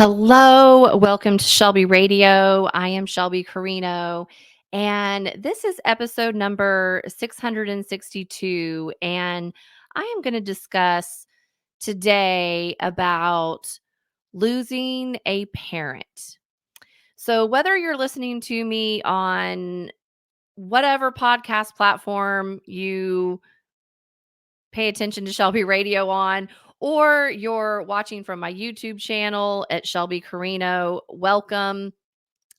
Hello, welcome to Shelby Radio. I am Shelby Carino, and this is episode number 662. And I am going to discuss today about losing a parent. So, whether you're listening to me on whatever podcast platform you pay attention to Shelby Radio on, or you're watching from my YouTube channel at Shelby Carino, welcome.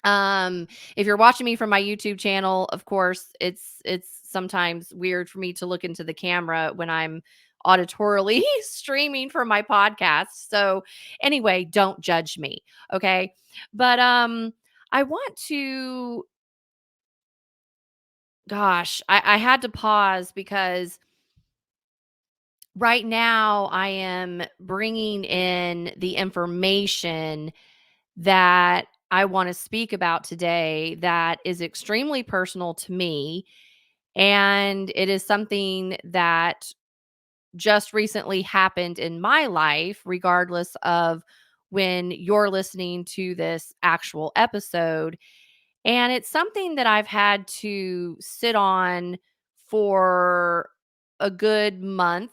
Um, if you're watching me from my YouTube channel, of course, it's sometimes weird for me to look into the camera when I'm auditorily streaming for my podcast. So anyway, don't judge me, okay? But I want to I had to pause because right now I am bringing in the information that I want to speak about today that is extremely personal to me. And it is something that just recently happened in my life, regardless of when you're listening to this actual episode. And it's something that I've had to sit on for a good month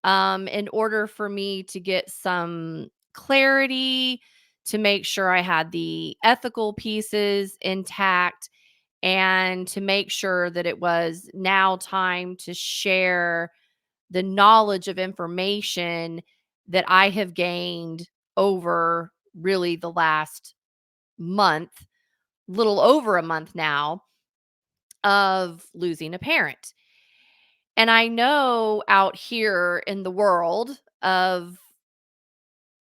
in order for me to get some clarity, to make sure I had the ethical pieces intact, and to make sure that it was now time to share the knowledge of information that I have gained over really the last month, little over a month now, of losing a parent. And I know out here in the world of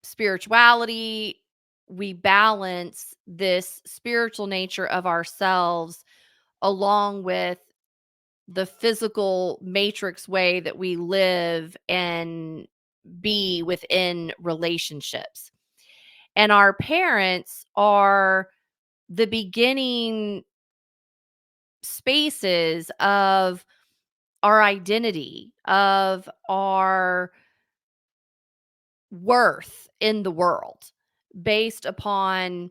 spirituality, we balance this spiritual nature of ourselves along with the physical matrix way that we live and be within relationships. And our parents are the beginning spaces of our identity, of our worth in the world based upon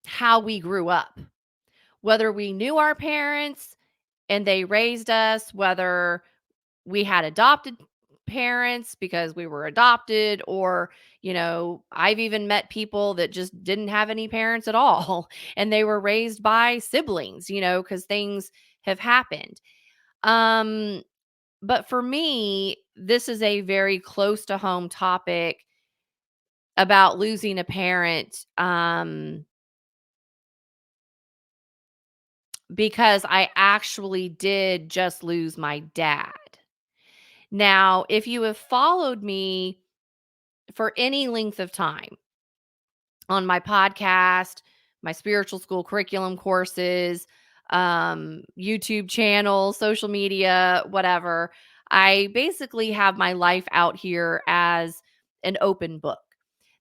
how we grew up. Whether we knew our parents and they raised us, whether we had adopted parents because we were adopted, or, I've even met people that just didn't have any parents at all and they were raised by siblings, because things have happened. Um, but for me, this is a very close to home topic about losing a parent, because I actually did just lose my dad. Now, if you have followed me for any length of time on my podcast, my spiritual school curriculum courses, YouTube channel, social media, whatever, I basically have my life out here as an open book.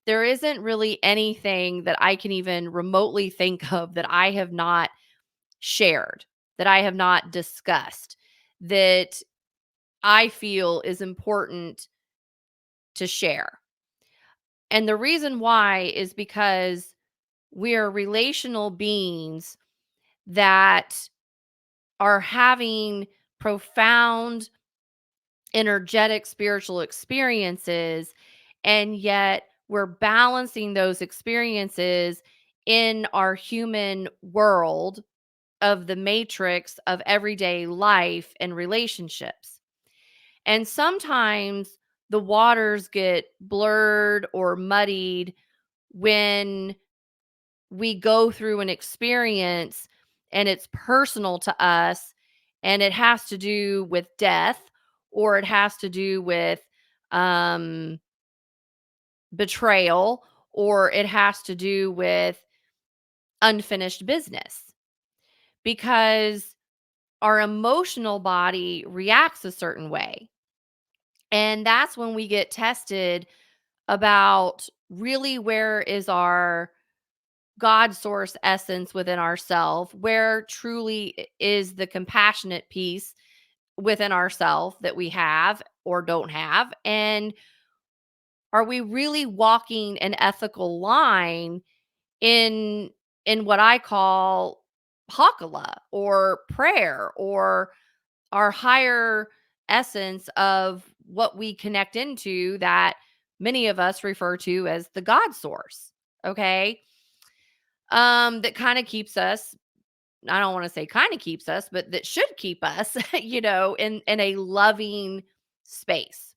There isn't really anything that I can even remotely think of that I have not shared, that I have not discussed, that I feel is important to share. And the reason why is because we are relational beings that are having profound, energetic, spiritual experiences. And yet we're balancing those experiences in our human world of the matrix of everyday life and relationships. And sometimes the waters get blurred or muddied when we go through an experience and it's personal to us and it has to do with death, or it has to do with um, betrayal, or it has to do with unfinished business, because our emotional body reacts a certain way. And that's when we get tested about really where is our God source essence within ourself, where truly is the compassionate piece within ourself that we have or don't have, and Are we really walking an ethical line in what I call hakala or prayer or our higher essence of what we connect into that many of us refer to as the God source, okay? That kind of keeps us, I don't want to say kind of keeps us, but that should keep us, in a loving space.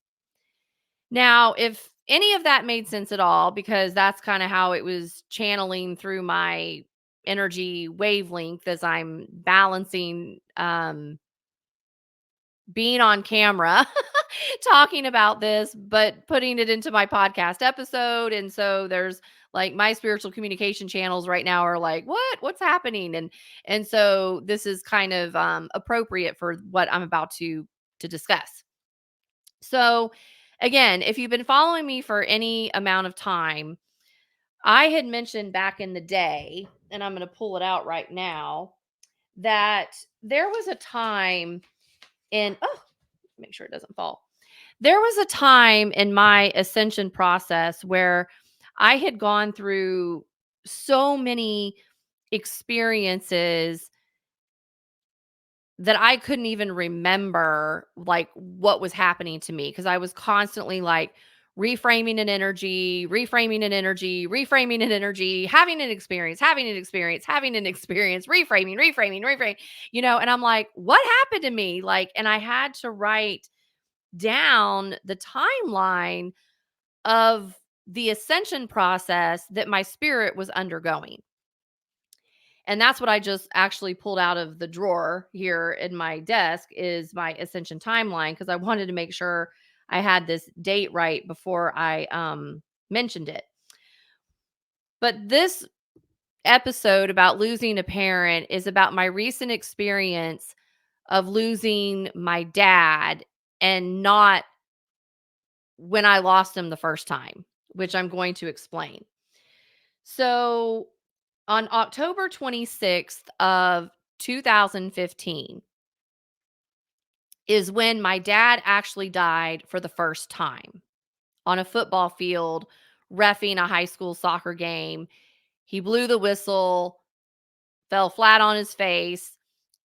Now, if any of that made sense at all, because that's kind of how it was channeling through my energy wavelength as I'm balancing being on camera talking about this, but putting it into my podcast episode. And so there's like my spiritual communication channels right now are like, what's happening? And so this is kind of appropriate for what I'm about to discuss. So again, if you've been following me for any amount of time, I had mentioned back in the day, and I'm going to pull it out right now, that there was a time in, oh, make sure it doesn't fall. There was a time in my ascension process where I had gone through so many experiences that I couldn't even remember like what was happening to me because I was constantly like reframing an energy, reframing an energy, having an experience, having an experience, reframing, and I'm like, what happened to me? Like, and I had to write down the timeline of the ascension process that my spirit was undergoing. And that's what I just actually pulled out of the drawer here in my desk is my ascension timeline because I wanted to make sure I had this date right before I mentioned it. But this episode about losing a parent is about my recent experience of losing my dad and not when I lost him the first time, which I'm going to explain. So, on October 26th of 2015 is when my dad actually died for the first time on a football field reffing a high school soccer game. He blew the whistle, fell flat on his face,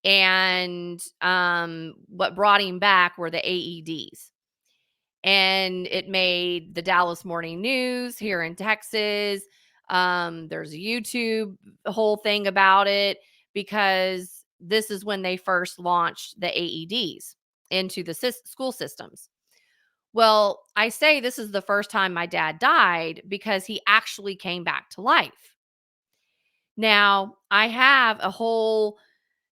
and what brought him back were the AEDs. And it made the Dallas Morning News here in Texas. There's a YouTube whole thing about it because this is when they first launched the AEDs into the school systems. Well, I say this is the first time my dad died because he actually came back to life. Now, I have a whole,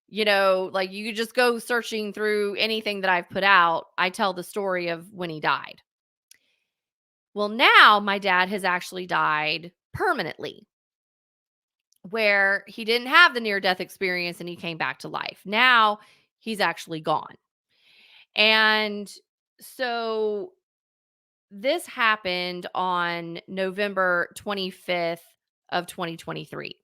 like you could just go searching through anything that I've put out. I tell the story of when he died. Well, now my dad has actually died permanently, where he didn't have the near death experience and he came back to life. Now he's actually gone. And so this happened on November 25th of 2023.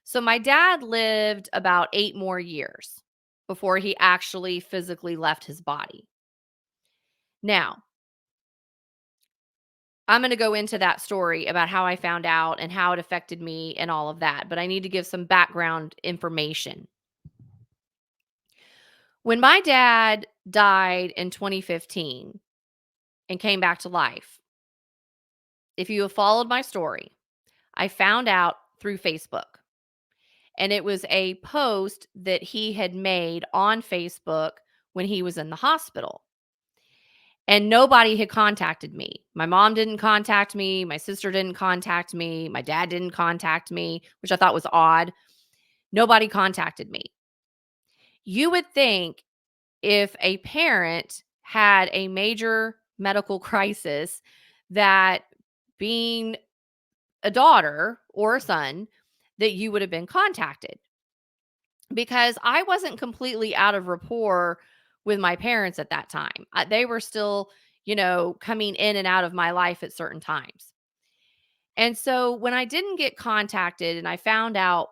So my dad lived about 8 more years before he actually physically left his body. Now, I'm going to go into that story about how I found out and how it affected me and all of that, but I need to give some background information. When my dad died in 2015 and came back to life, if you have followed my story, I found out through Facebook. And it was a post that he had made on Facebook when he was in the hospital. And nobody had contacted me. My mom didn't contact me. My sister didn't contact me. My dad didn't contact me, which I thought was odd. Nobody contacted me. You would think if a parent had a major medical crisis, that being a daughter or a son, that you would have been contacted because I wasn't completely out of rapport with my parents at that time. They were still, coming in and out of my life at certain times. And so when I didn't get contacted and I found out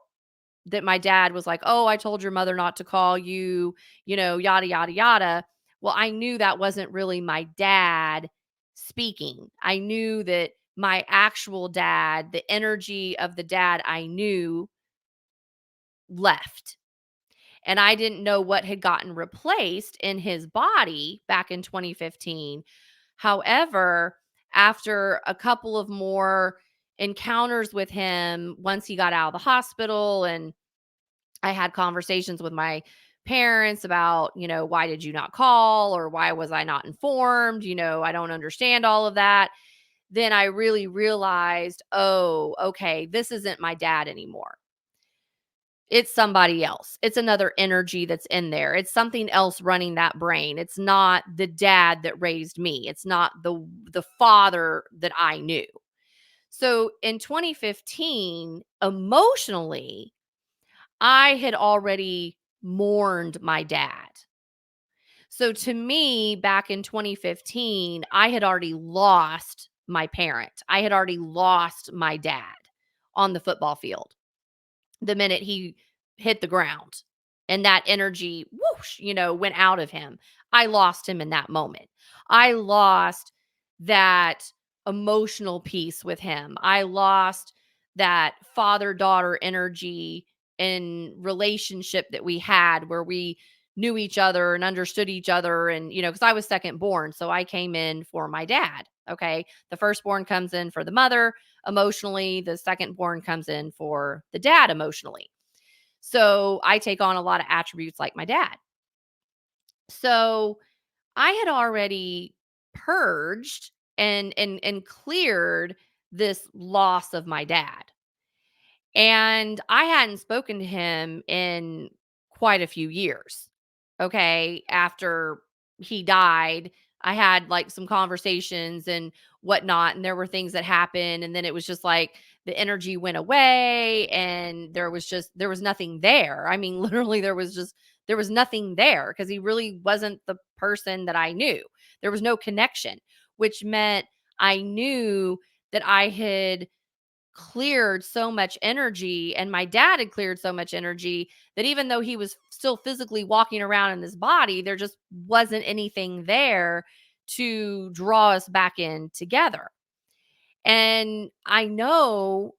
that my dad was like, "Oh, I told your mother not to call you, yada, yada, yada." Well, I knew that wasn't really my dad speaking. I knew that my actual dad, the energy of the dad I knew, left. And I didn't know what had gotten replaced in his body back in 2015. However, after a couple of more encounters with him, once he got out of the hospital, and I had conversations with my parents about, why did you not call, or why was I not informed? I don't understand all of that. Then I really realized, oh, okay, this isn't my dad anymore. It's somebody else. It's another energy that's in there. It's something else running that brain. It's not the dad that raised me. It's not the father that I knew. So in 2015, emotionally, I had already mourned my dad. So to me, back in 2015, I had already lost my parent. I had already lost my dad on the football field the minute he hit the ground, and that energy whoosh, went out of him. I lost him in that moment. I lost that emotional piece with him. I lost that father-daughter energy and relationship that we had, where we knew each other and understood each other. And because I was second born, so I came in for my dad. Okay, the firstborn comes in for the mother emotionally, the second born comes in for the dad emotionally. So I take on a lot of attributes like my dad. So I had already purged and cleared this loss of my dad. And I hadn't spoken to him in quite a few years. Okay. After he died, I had like some conversations and whatnot. And there were things that happened. And then it was just like the energy went away, and there was nothing there. I mean, literally, there was nothing there, because he really wasn't the person that I knew. There was no connection, which meant I knew that I had cleared so much energy, and my dad had cleared so much energy, that even though he was still physically walking around in his body, there just wasn't anything there to draw us back in together. And I know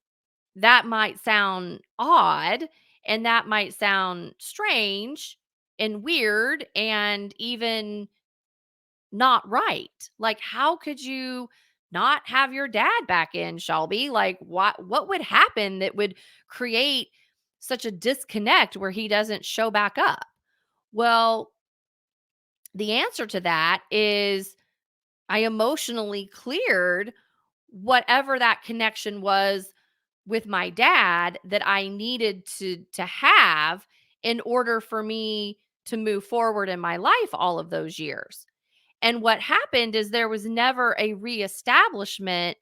that might sound odd, and that might sound strange and weird and even not right. Like, how could you not have your dad back in, Shelby? Like, what would happen that would create such a disconnect where he doesn't show back up? Well, the answer to that is I emotionally cleared whatever that connection was with my dad that I needed to have in order for me to move forward in my life all of those years. And what happened is there was never a reestablishment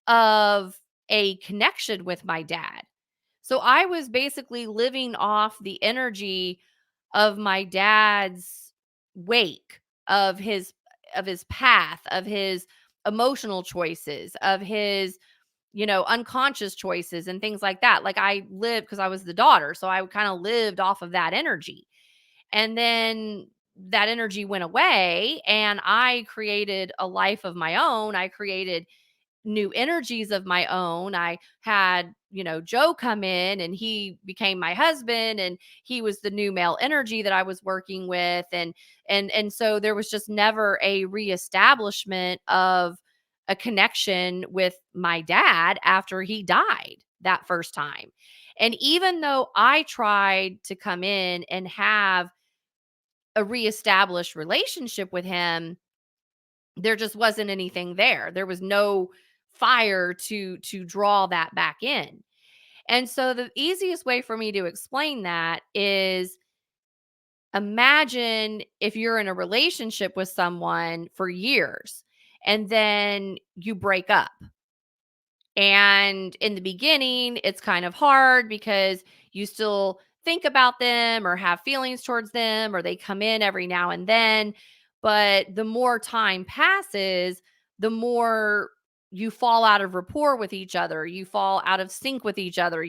of a connection with my dad. So I was basically living off the energy of my dad's wake, of his path, of his emotional choices, of his unconscious choices and things like that. Like, I lived, because I was the daughter, so I kind of lived off of that energy. And then that energy went away, and I created a life of my own. I created new energies of my own. I had, Joe come in, and he became my husband, and he was the new male energy that I was working with. And so there was just never a reestablishment of a connection with my dad after he died that first time. And even though I tried to come in and have a reestablished relationship with him, there just wasn't anything there. There was no fire to draw that back in. And so the easiest way for me to explain that is, imagine if you're in a relationship with someone for years, and then you break up. And in the beginning, it's kind of hard because you still think about them or have feelings towards them, or they come in every now and then. But the more time passes, the more you fall out of rapport with each other. You fall out of sync with each other.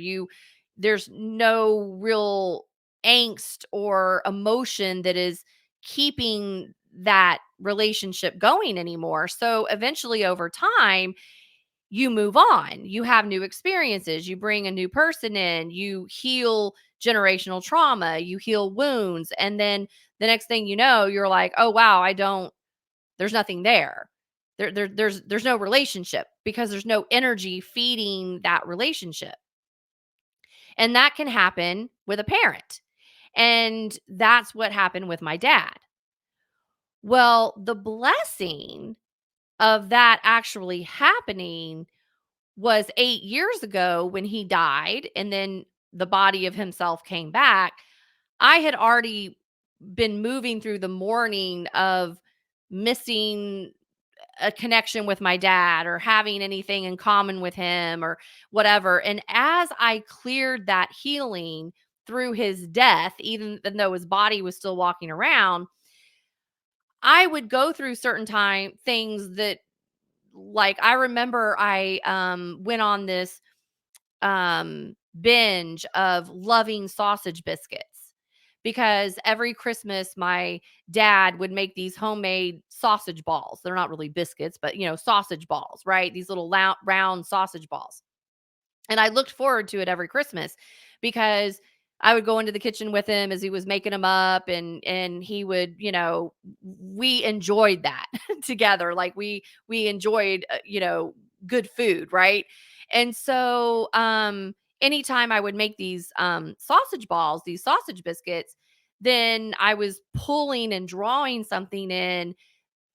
There's no real angst or emotion that is keeping that relationship going anymore. So eventually over time, you move on. You have new experiences. You bring a new person in. You heal generational trauma. You heal wounds. And then the next thing you know, you're like, oh, wow, there's nothing there. There's no relationship because there's no energy feeding that relationship. And that can happen with a parent. And that's what happened with my dad. Well, the blessing of that actually happening was 8 years ago when he died and then the body of himself came back. I had already been moving through the mourning of missing a connection with my dad or having anything in common with him or whatever. And as I cleared that healing through his death, even though his body was still walking around, I would go through certain time things that, like, I remember I went on this binge of loving sausage biscuits because every Christmas my dad would make these homemade sausage balls. They're not really biscuits, but sausage balls, right? These little round sausage balls. And I looked forward to it every Christmas because I would go into the kitchen with him as he was making them up and he would, we enjoyed that together. Like we enjoyed, good food, right? And so anytime I would make these sausage balls, these sausage biscuits, then I was pulling and drawing something in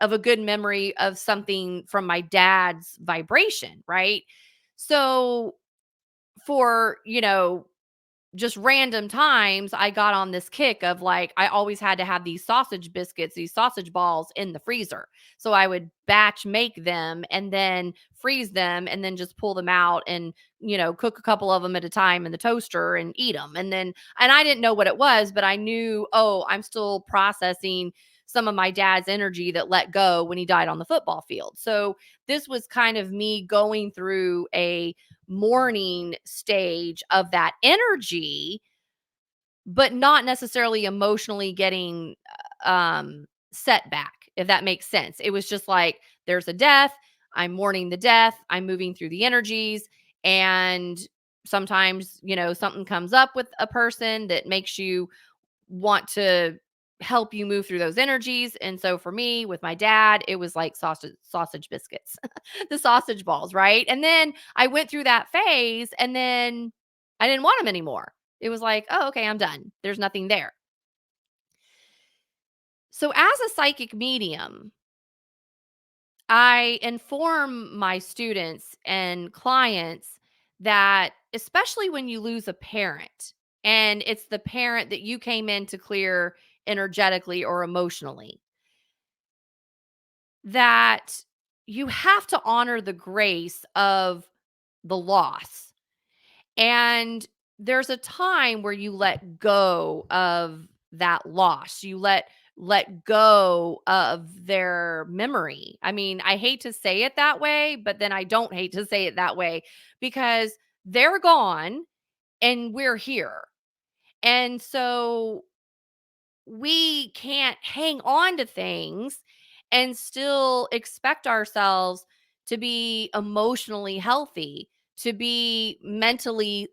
of a good memory of something from my dad's vibration, right? So for, just random times, I got on this kick of like, I always had to have these sausage biscuits, these sausage balls in the freezer. So I would batch make them and then freeze them and then just pull them out and, cook a couple of them at a time in the toaster and eat them. And I didn't know what it was, but I knew, oh, I'm still processing some of my dad's energy that let go when he died on the football field. So this was kind of me going through a mourning stage of that energy, but not necessarily emotionally getting set back, if that makes sense. It was just like, there's a death. I'm mourning the death. I'm moving through the energies. And sometimes, something comes up with a person that makes you want to help you move through those energies. And so for me, with my dad, it was like sausage biscuits, the sausage balls, right? And then I went through that phase and then I didn't want them anymore. It was like, oh, okay, I'm done. There's nothing there. So as a psychic medium, I inform my students and clients that, especially when you lose a parent and it's the parent that you came in to clear energetically or emotionally, that you have to honor the grace of the loss. And there's a time where you let go of that loss. You let go of their memory. I mean, I hate to say it that way, but then I don't hate to say it that way because they're gone and we're here. And so we can't hang on to things and still expect ourselves to be emotionally healthy, to be mentally,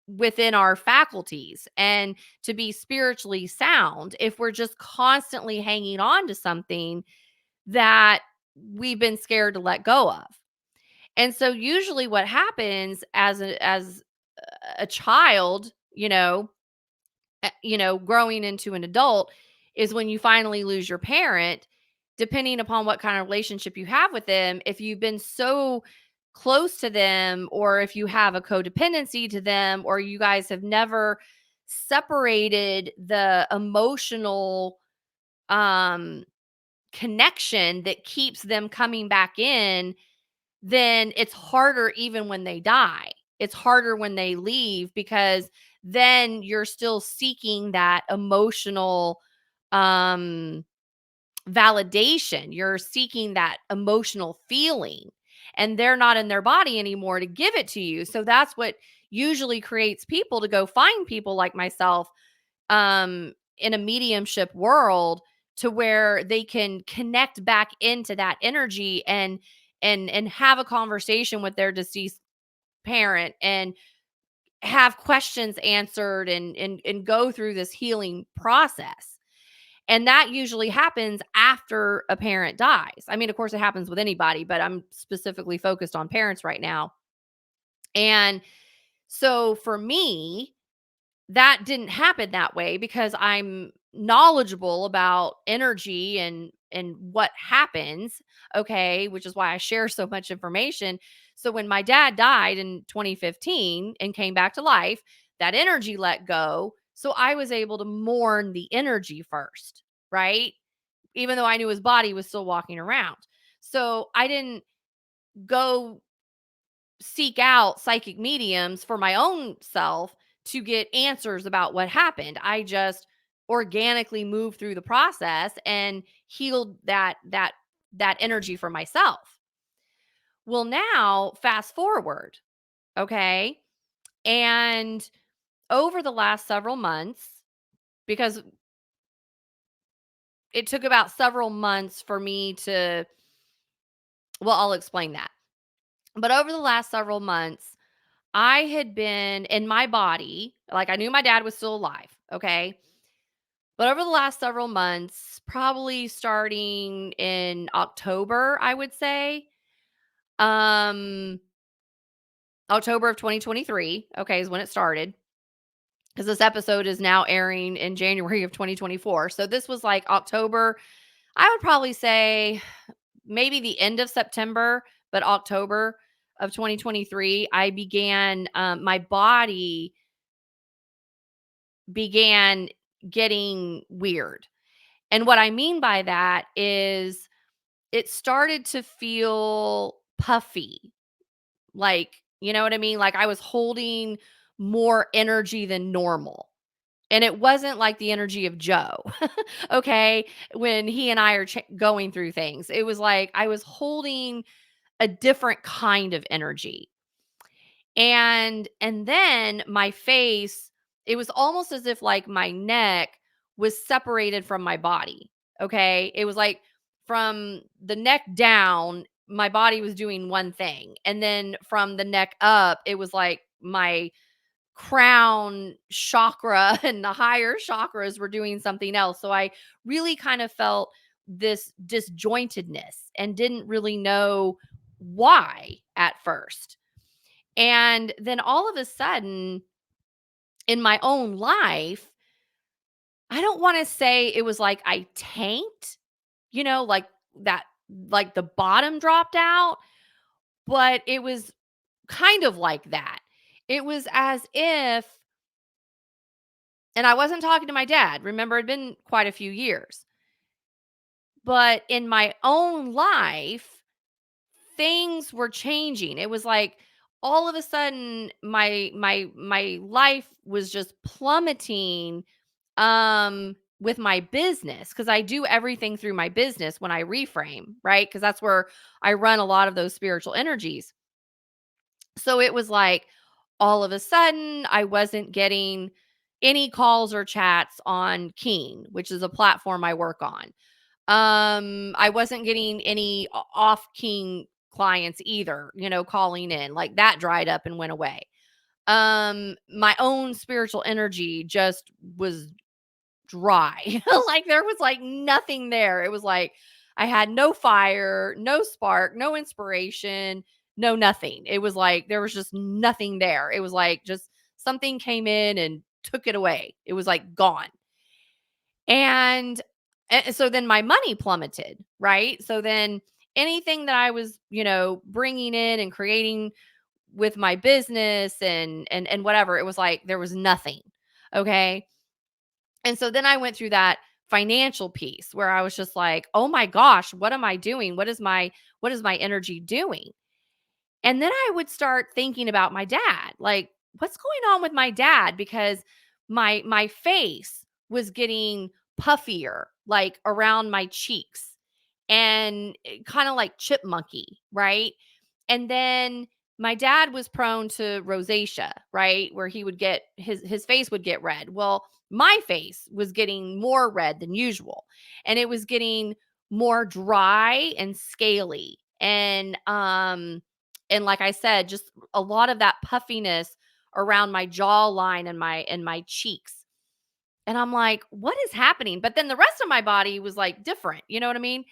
within our faculties and to be spiritually sound if we're just constantly hanging on to something that we've been scared to let go of. And so usually what happens as a child, growing into an adult is when you finally lose your parent, depending upon what kind of relationship you have with them. If you've been so close to them, or if you have a codependency to them, or you guys have never separated the emotional um, connection that keeps them coming back in, then it's harder even when they die. It's harder when they leave because then you're still seeking that emotional um validation. You're seeking that emotional feeling and they're not in their body anymore to give it to you. So that's what usually creates people to go find people like myself in a mediumship world to where they can connect back into that energy and have a conversation with their deceased parent and have questions answered and go through this healing process. And that usually happens after a parent dies. I mean, of course, it happens with anybody, but I'm specifically focused on parents right now. And so for me, that didn't happen that way because I'm knowledgeable about energy and what happens, okay, which is why I share so much information. So when my dad died in 2015 and came back to life, that energy let go. So I was able to mourn the energy first, right? Even though I knew his body was still walking around. So I didn't go seek out psychic mediums for my own self to get answers about what happened. I just organically moved through the process and healed that energy for myself. Well, now fast forward, okay? And over the last several months, because it took about several months for me to, well, I'll explain that. But over the last several months, I had been in my body, like I knew my dad was still alive, okay? But over the last several months, probably starting in October, I would say, um, October of 2023, okay, is when it started. Because this episode is now airing in January of 2024. So this was like October, I would probably say maybe the end of September, but October of 2023, I began, my body began getting weird. And what I mean by that is it started to feel puffy. Like, you know what I mean? Like I was holding more energy than normal. And it wasn't like the energy of Joe, okay, when he and I are going through things. It was like I was holding a different kind of energy. And then my face, it was almost as if like my neck was separated from my body, okay? It was like from the neck down, my body was doing one thing, and then from the neck up, it was like my crown chakra and the higher chakras were doing something else. So I really kind of felt this disjointedness and didn't really know why at first. And then all of a sudden, in my own life, I don't want to say it was like I tanked, like that, like the bottom dropped out, but it was kind of like that. It was as if, and I wasn't talking to my dad. Remember, it'd been quite a few years, but in my own life, things were changing. It was like all of a sudden my life was just plummeting with my business cuz I do everything through my business when I reframe, right? Cuz that's where I run a lot of those spiritual energies. So it was like all of a sudden I wasn't getting any calls or chats on Keen, which is a platform I work on. I wasn't getting any off King clients either, calling in. Like that dried up and went away. My own spiritual energy just was dry. Like there was like nothing there. It was like I had no fire, no spark, no inspiration, no nothing. It was like there was just nothing there. It was like just something came in and took it away. It was like gone. And so then my money plummeted, right? So then anything that I was, bringing in and creating with my business and whatever, it was like there was nothing. Okay? And so then I went through that financial piece where I was just like, "Oh my gosh, what am I doing? What is my energy doing?" And then I would start thinking about my dad. Like, what's going on with my dad? Because my face was getting puffier, like around my cheeks and kind of like chipmunky, right? And then my dad was prone to rosacea, right? Where he would get his face would get red. Well, my face was getting more red than usual, and it was getting more dry and scaly. And like I said, just a lot of that puffiness around my jawline and my cheeks. And I'm like, "What is happening?" But then the rest of my body was like different, you know what I mean?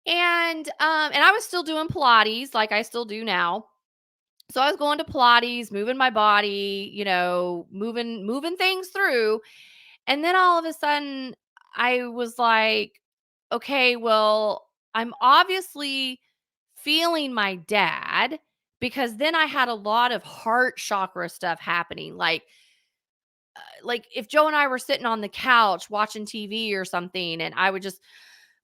And I was still doing Pilates like I still do now. So I was going to Pilates, moving my body, moving things through. And then all of a sudden I was like, okay, well, I'm obviously feeling my dad, because then I had a lot of heart chakra stuff happening. Like if Joe and I were sitting on the couch watching TV or something, and I would just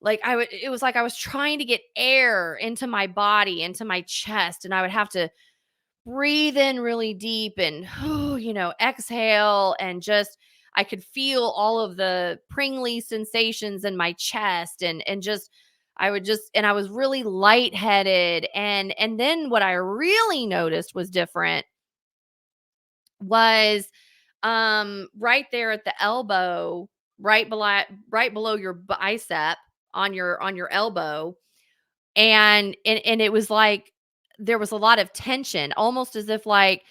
it was like I was trying to get air into my body, into my chest, and I would have to breathe in really deep and exhale, and just I could feel all of the pringly sensations in my chest, and just I would just and I was really lightheaded. And then what I really noticed was different was right there at the elbow, right below your bicep, on your elbow. And it was like there was a lot of tension, almost as if like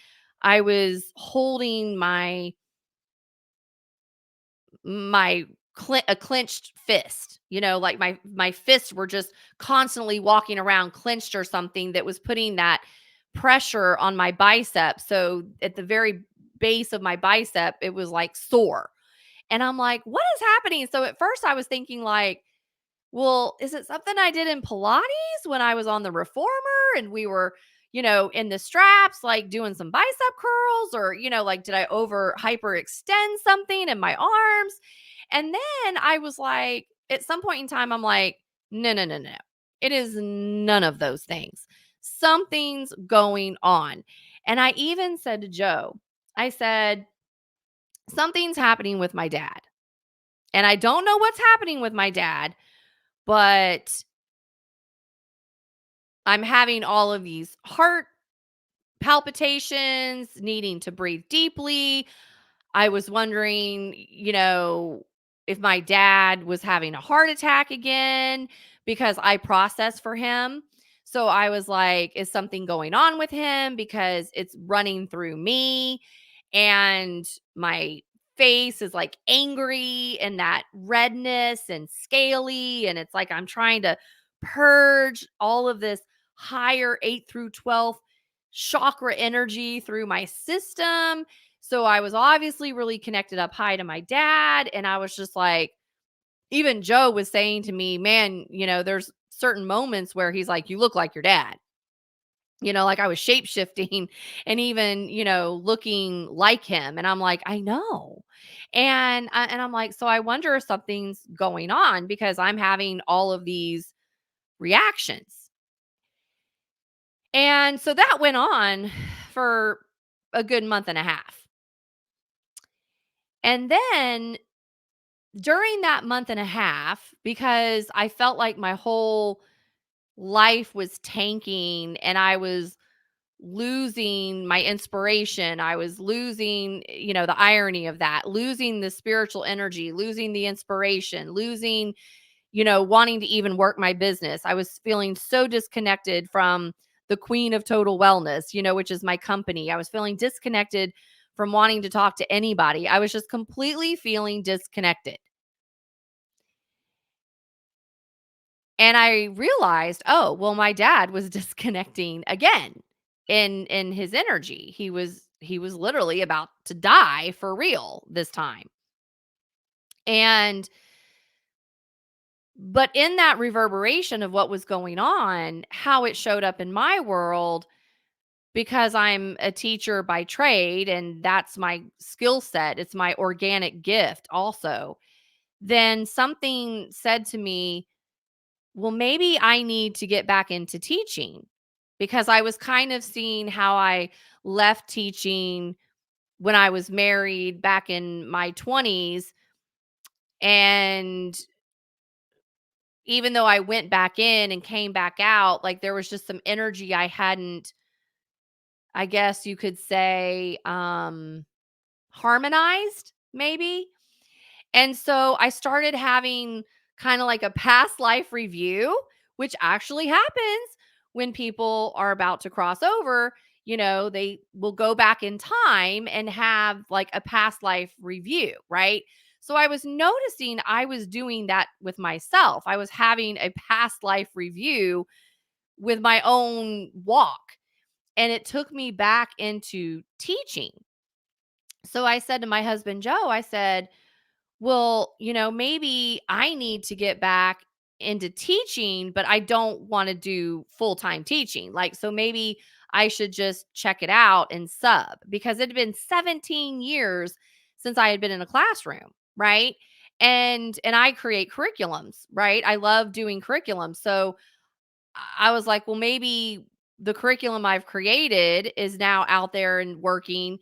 I was holding a clenched fist, like my fists were just constantly walking around clenched or something, that was putting that pressure on my bicep. So at the very base of my bicep, it was like sore. And I'm like, what is happening? So at first I was thinking like, well, is it something I did in Pilates when I was on the reformer and we were, in the straps, like doing some bicep curls, or, like did I over hyperextend something in my arms? And then I was like, at some point in time, I'm like, no, no, no, no. It is none of those things. Something's going on. And I even said to Joe, I said, something's happening with my dad. And I don't know what's happening with my dad, but I'm having all of these heart palpitations, needing to breathe deeply. I was wondering, if my dad was having a heart attack again, because I process for him. So I was like, is something going on with him, because it's running through me, and my face is like angry and that redness and scaly, and it's like I'm trying to purge all of this higher 8 through 12 chakra energy through my system. So I was obviously really connected up high to my dad. And I was just like, even Joe was saying to me, man, there's certain moments where he's like, you look like your dad. Like I was shape shifting and even, looking like him. And I'm like, I know. And I'm like, so I wonder if something's going on, because I'm having all of these reactions. And so that went on for a good month and a half. And then during that month and a half, because I felt like my whole life was tanking and I was losing my inspiration, I was losing, the irony of that, losing the spiritual energy, losing the inspiration, losing, wanting to even work my business. I was feeling so disconnected from the queen of total wellness, which is my company. I was feeling disconnected from wanting to talk to anybody. I was just completely feeling disconnected. And I realized, oh, well, my dad was disconnecting again in his energy. He was literally about to die for real this time. And but in that reverberation of what was going on, how it showed up in my world, because I'm a teacher by trade and that's my skill set, it's my organic gift also. Then something said to me, well, maybe I need to get back into teaching, because I was kind of seeing how I left teaching when I was married back in my 20s. And even though I went back in and came back out, like there was just some energy I hadn't. I guess you could say, harmonized, maybe. And so I started having kind of like a past life review, which actually happens when people are about to cross over. They will go back in time and have like a past life review, right? So I was noticing I was doing that with myself. I was having a past life review with my own walk, and it took me back into teaching. So I said to my husband, Joe, I said, well, maybe I need to get back into teaching, but I don't want to do full time teaching. Like, so maybe I should just check it out and sub, because it had been 17 years since I had been in a classroom. Right. And I create curriculums, right? I love doing curriculums. So I was like, well, maybe the curriculum I've created is now out there and working.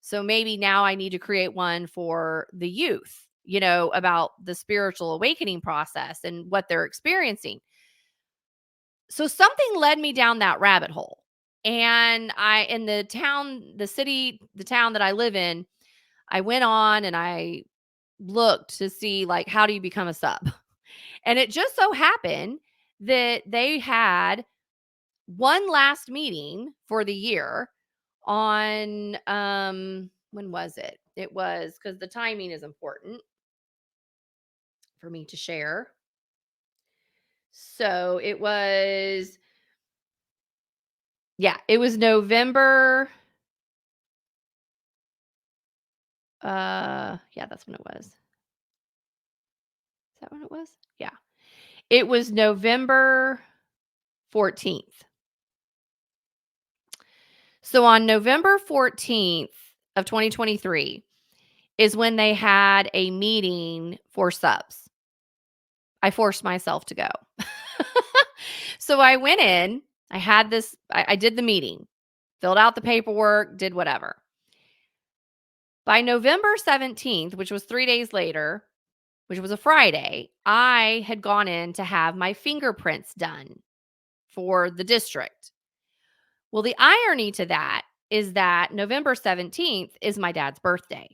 So maybe now I need to create one for the youth, about the spiritual awakening process and what they're experiencing. So something led me down that rabbit hole. And in the town, the town that I live in, I went on and I looked to see, like, how do you become a sub? And it just so happened that they had one last meeting for the year on, when was it? It was, because the timing is important for me to share. So it was, yeah, it was November. Yeah, that's when it was. Is that when it was? Yeah. It was November 14th. So on November 14th of 2023 is when they had a meeting for subs. I forced myself to go. So I went in, I did the meeting, filled out the paperwork, did whatever. By November 17th, which was 3 days later, which was a Friday, I had gone in to have my fingerprints done for the district. Well, the irony to that is that November 17th is my dad's birthday.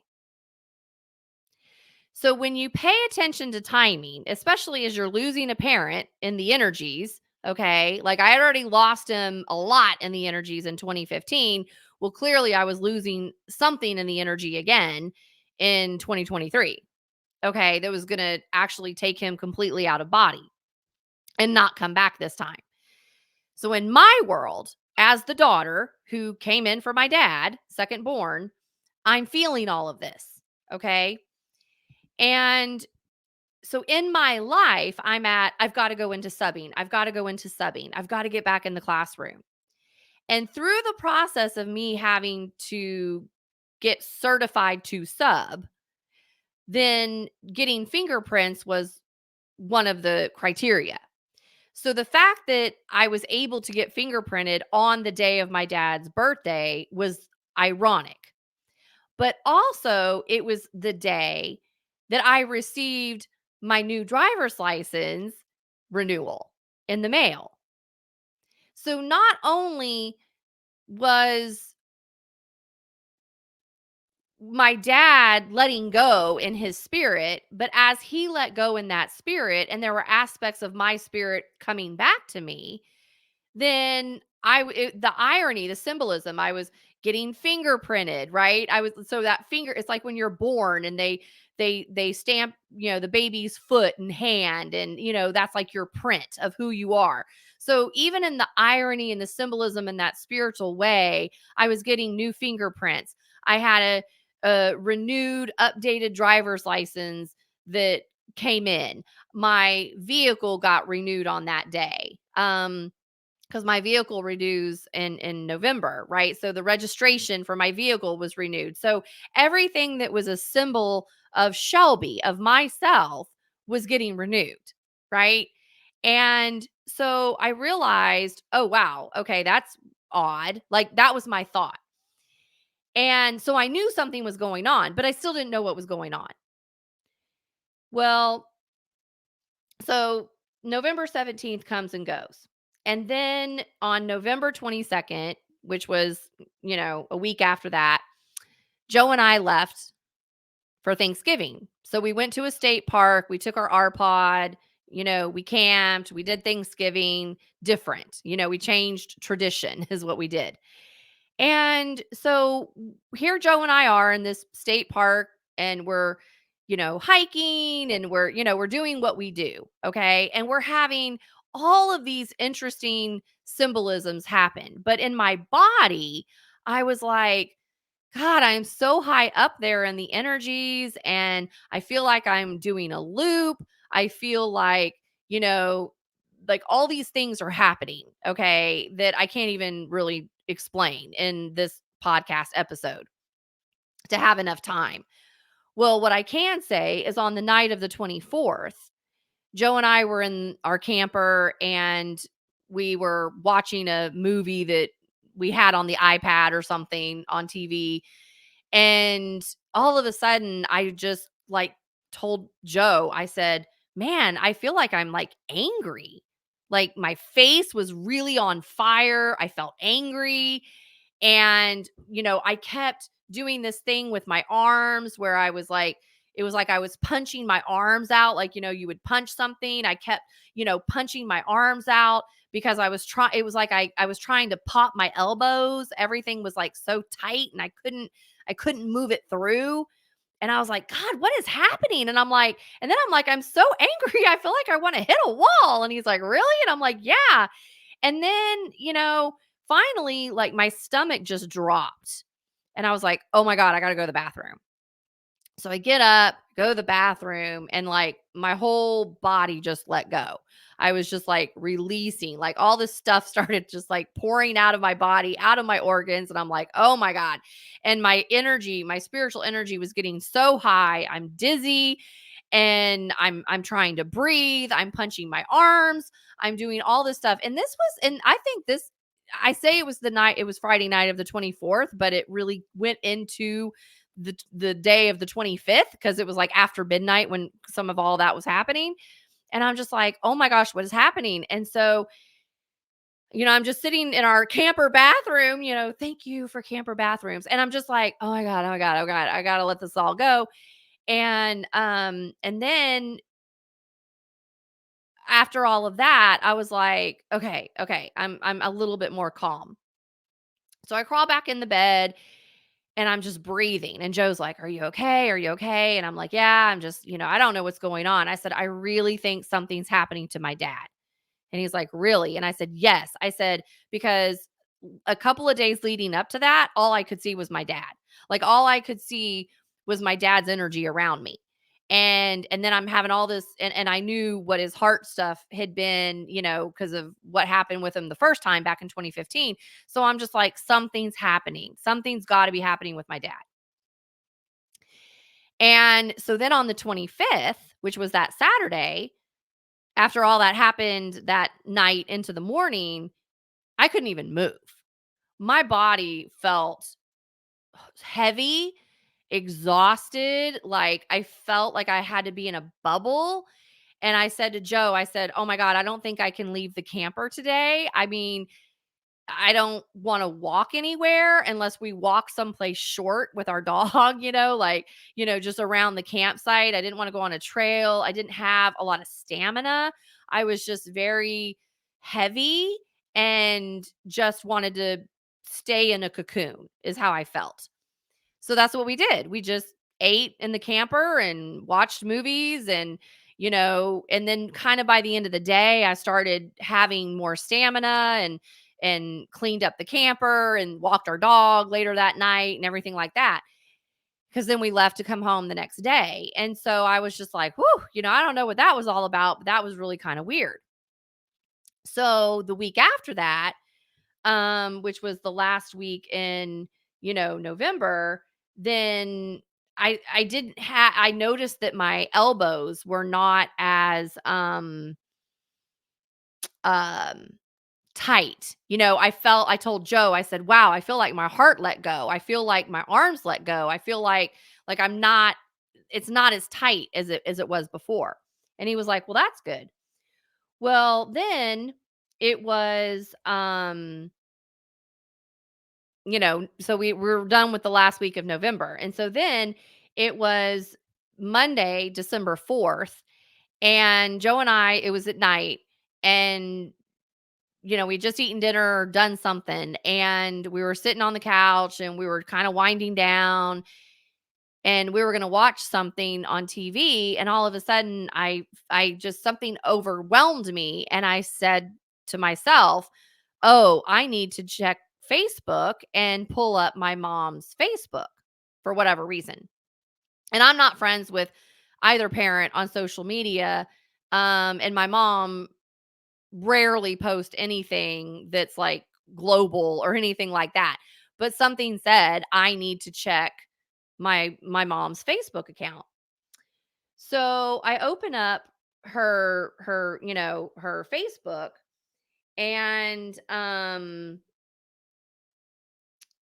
So when you pay attention to timing, especially as you're losing a parent in the energies, okay? Like, I had already lost him a lot in the energies in 2015. Well, clearly I was losing something in the energy again in 2023. Okay, that was going to actually take him completely out of body and not come back this time. So in my world, as the daughter who came in for my dad, second born, I'm feeling all of this, okay? And so in my life, I've got to go into subbing. I've got to go into subbing. I've got to get back in the classroom. And through the process of me having to get certified to sub, then getting fingerprints was one of the criteria. So the fact that I was able to get fingerprinted on the day of my dad's birthday was ironic. But also, it was the day that I received my new driver's license renewal in the mail. So not only was my dad letting go in his spirit, but as he let go in that spirit, and there were aspects of my spirit coming back to me, then the irony, the symbolism, I was getting fingerprinted, right? I was, so that finger, it's like when you're born and they stamp, the baby's foot and hand, and that's like your print of who you are. So even in the irony and the symbolism in that spiritual way, I was getting new fingerprints. I had a renewed, updated driver's license that came in. My vehicle got renewed on that day. Because my vehicle renews in November, right? So the registration for my vehicle was renewed. So everything that was a symbol of Shelby, of myself, was getting renewed, right? And so I realized, oh wow, okay, that's odd. Like, that was my thought. And so I knew something was going on, but I still didn't know what was going on. Well, so November 17th comes and goes. And then on November 22nd, which was, a week after that, Joe and I left for Thanksgiving. So we went to a state park, we took our R-Pod, we camped, we did Thanksgiving different. We changed tradition is what we did. And so here Joe and I are in this state park and we're, hiking and we're doing what we do, okay? And we're having all of these interesting symbolisms happen. But in my body, I was like, God, I'm so high up there in the energies and I feel like I'm doing a loop. I feel you know, like all these things are happening, okay, that I can't even really explain in this podcast episode to have enough time. Well, what I can say is on the night of the 24th, Joe and I were in our camper and we were watching a movie that we had on the iPad or something on TV, and all of a sudden, I just told Joe, I said, man, I feel like I'm angry. Like my face was really on fire. I felt angry. And, I kept doing this thing with my arms where it was like I was punching my arms out. Like, you would punch something. I kept, punching my arms out because it was like I was trying to pop my elbows. Everything was so tight and I couldn't move it through. And I was like, God, what is happening? And then I'm like, I'm so angry. I feel like I want to hit a wall. And he's like, really? And I'm like, yeah. And then, finally, my stomach just dropped. And I was like, oh my God, I got to go to the bathroom. So I get up, go to the bathroom, and my whole body just let go. I was just releasing, all this stuff started just pouring out of my body, out of my organs. And I'm like, oh my God. And my energy, my spiritual energy was getting so high. I'm dizzy and I'm trying to breathe. I'm punching my arms. I'm doing all this stuff. And I think I say it was it was Friday night of the 24th, but it really went into the day of the 25th because it was after midnight when some of all that was happening. And I'm just like, oh my gosh, what is happening? And so, I'm just sitting in our camper bathroom, thank you for camper bathrooms. And I'm just like, oh my God, oh my God, oh God, I gotta let this all go. And then after all of that, I was like, okay, okay, I'm a little bit more calm. So I crawl back in the bed and I'm just breathing. And Joe's like, are you okay? Are you okay? And I'm like, yeah, I'm just, I don't know what's going on. I said, I really think something's happening to my dad. And he's like, really? And I said, yes. I said, because a couple of days leading up to that, all I could see was my dad. All I could see was my dad's energy around me. And then I'm having all this and I knew what his heart stuff had been, because of what happened with him the first time back in 2015. So I'm just like, something's happening. Something's got to be happening with my dad. And so then on the 25th, which was that Saturday, after all that happened that night into the morning, I couldn't even move. My body felt heavy, exhausted, I felt like I had to be in a bubble. And I said to Joe, I said, "Oh my God, I don't think I can leave the camper today. I mean, I don't want to walk anywhere unless we walk someplace short with our dog, just around the campsite. I didn't want to go on a trail. I didn't have a lot of stamina. I was just very heavy and just wanted to stay in a cocoon, is how I felt. So that's what we did. We just ate in the camper and watched movies and then kind of by the end of the day, I started having more stamina and cleaned up the camper and walked our dog later that night and everything like that. Because then we left to come home the next day. And so I was just like, whew, I don't know what that was all about, but that was really kind of weird. So the week after that, which was the last week in, November, then I didn't have I noticed that my elbows were not as um tight. I told Joe, I said, "Wow, I feel like my heart let go. I feel like my arms let go. I feel like I'm not it's not as tight as it was before." And he was like, "Well, that's good." Well, then it was so we're done with the last week of November. And so then it was Monday, December 4th, and Joe and I, it was at night, and we'd just eaten dinner or done something, and we were sitting on the couch and we were kind of winding down, and we were going to watch something on TV, and all of a sudden I just something overwhelmed me, and I said to myself, "Oh, I need to check Facebook and pull up my mom's Facebook for whatever reason." And I'm not friends with either parent on social media, and my mom rarely post anything that's like global or anything like that. But something said I need to check my mom's Facebook account. So I open up her Facebook, and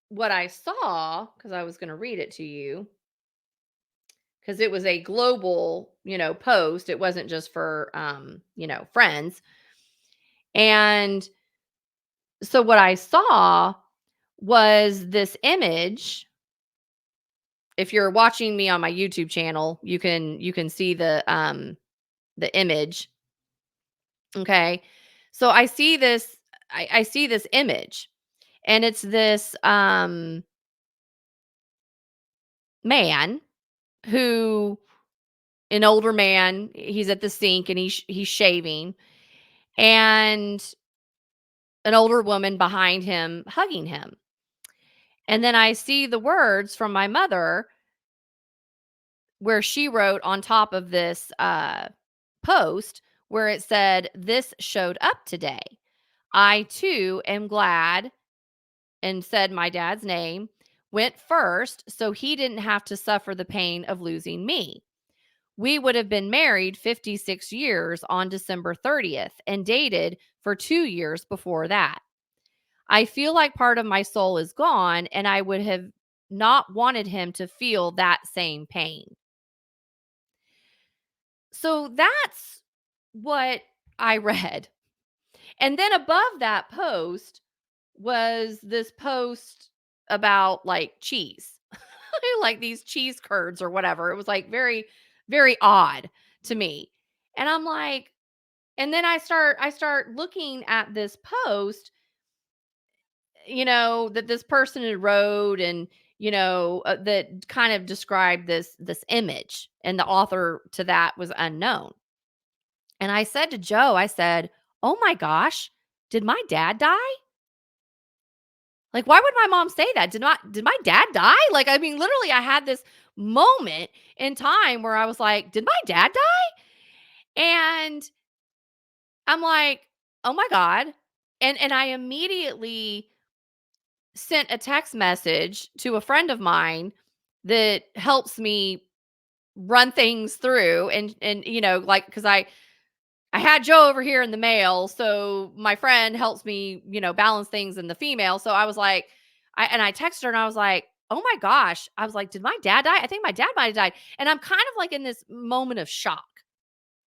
what I saw, cuz I was going to read it to you, cuz it was a global, post. It wasn't just for friends. And so what I saw was this image. If you're watching me on my YouTube channel, you can see the image. Okay. So I see this image, and it's this man who an older man, he's at the sink and he's shaving, and an older woman behind him hugging him. And then I see the words from my mother where she wrote on top of this post where it said, "This showed up today. I too am glad," and said my dad's name, "went first so he didn't have to suffer the pain of losing me. We would have been married 56 years on December 30th and dated for 2 years before that. I feel like part of my soul is gone, and I would have not wanted him to feel that same pain." So that's what I read. And then above that post was this post about like cheese, like these cheese curds or whatever. It was like very, very odd to me. And I'm like, and then I start looking at this post, that this person had wrote, and that kind of described this image, and the author to that was unknown. And I said to Joe, I said, "Oh my gosh, did my dad die?" Like, why would my mom say that? Did my dad die? Like, I mean, literally, I had this moment in time where I was like, "Did my dad die?" And I'm like, "Oh my god." And I immediately sent a text message to a friend of mine that helps me run things through, and like, cuz I had Joe over here in the male, so my friend helps me, balance things in the female. So I was like, I texted her and I was like, "Oh my gosh." I was like, "Did my dad die? I think my dad might have died." And I'm kind of like in this moment of shock,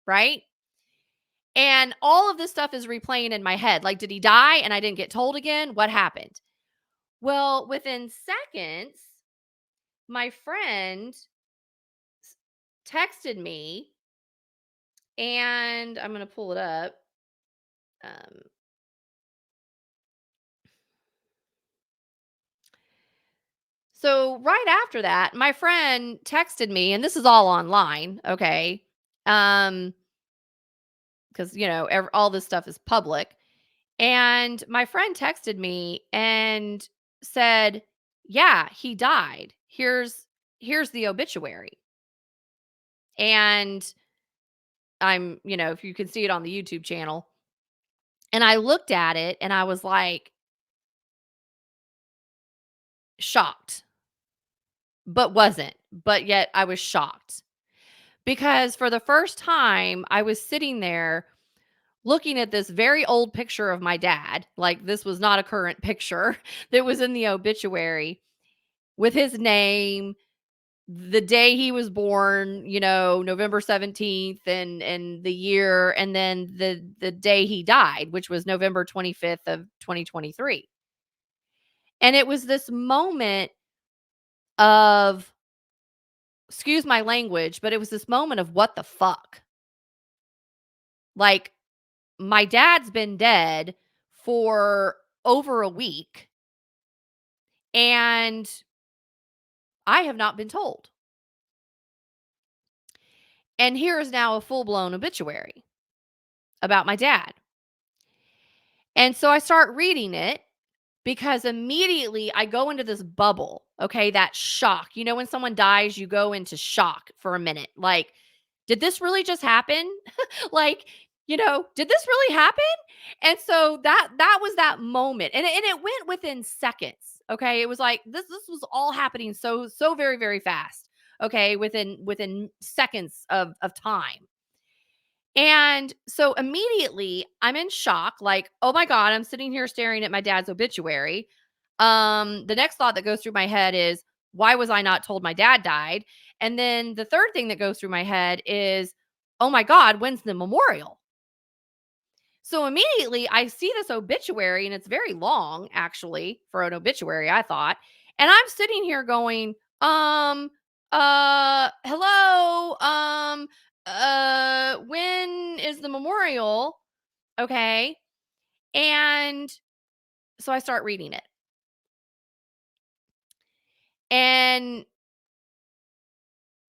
right? And all of this stuff is replaying in my head. Like, did he die and I didn't get told again? What happened? Well, within seconds, my friend texted me, and I'm going to pull it up. Um, So right after that, my friend texted me, and this is all online, okay? Um, because all this stuff is public. And my friend texted me and said, "Yeah, he died. Here's the obituary." And if you can see it on the YouTube channel. And I looked at it and I was like shocked, but wasn't. But yet I was shocked because for the first time I was sitting there looking at this very old picture of my dad. Like, this was not a current picture that was in the obituary, with his name, the day he was born, November 17th, and the year, and then the day he died, which was November 25th of 2023. And it was this moment of, excuse my language, but it was this moment of what the fuck? Like, my dad's been dead for over a week, and I have not been told. And here is now a full blown obituary about my dad. And so I start reading it because immediately I go into this bubble, okay, that shock. You know, when someone dies, you go into shock for a minute. Like, did this really just happen? Like, did this really happen? And so that was that moment. And it went within seconds. Okay. It was like this was all happening so very, very fast. Okay, within seconds of time. And so immediately I'm in shock, like, oh my God, I'm sitting here staring at my dad's obituary. The next thought that goes through my head is, why was I not told my dad died? And then the third thing that goes through my head is, oh my God, when's the memorial? So immediately I see this obituary, and it's very long, actually, for an obituary, I thought. And I'm sitting here going, um, hello, when is the memorial? Okay. And so I start reading it. And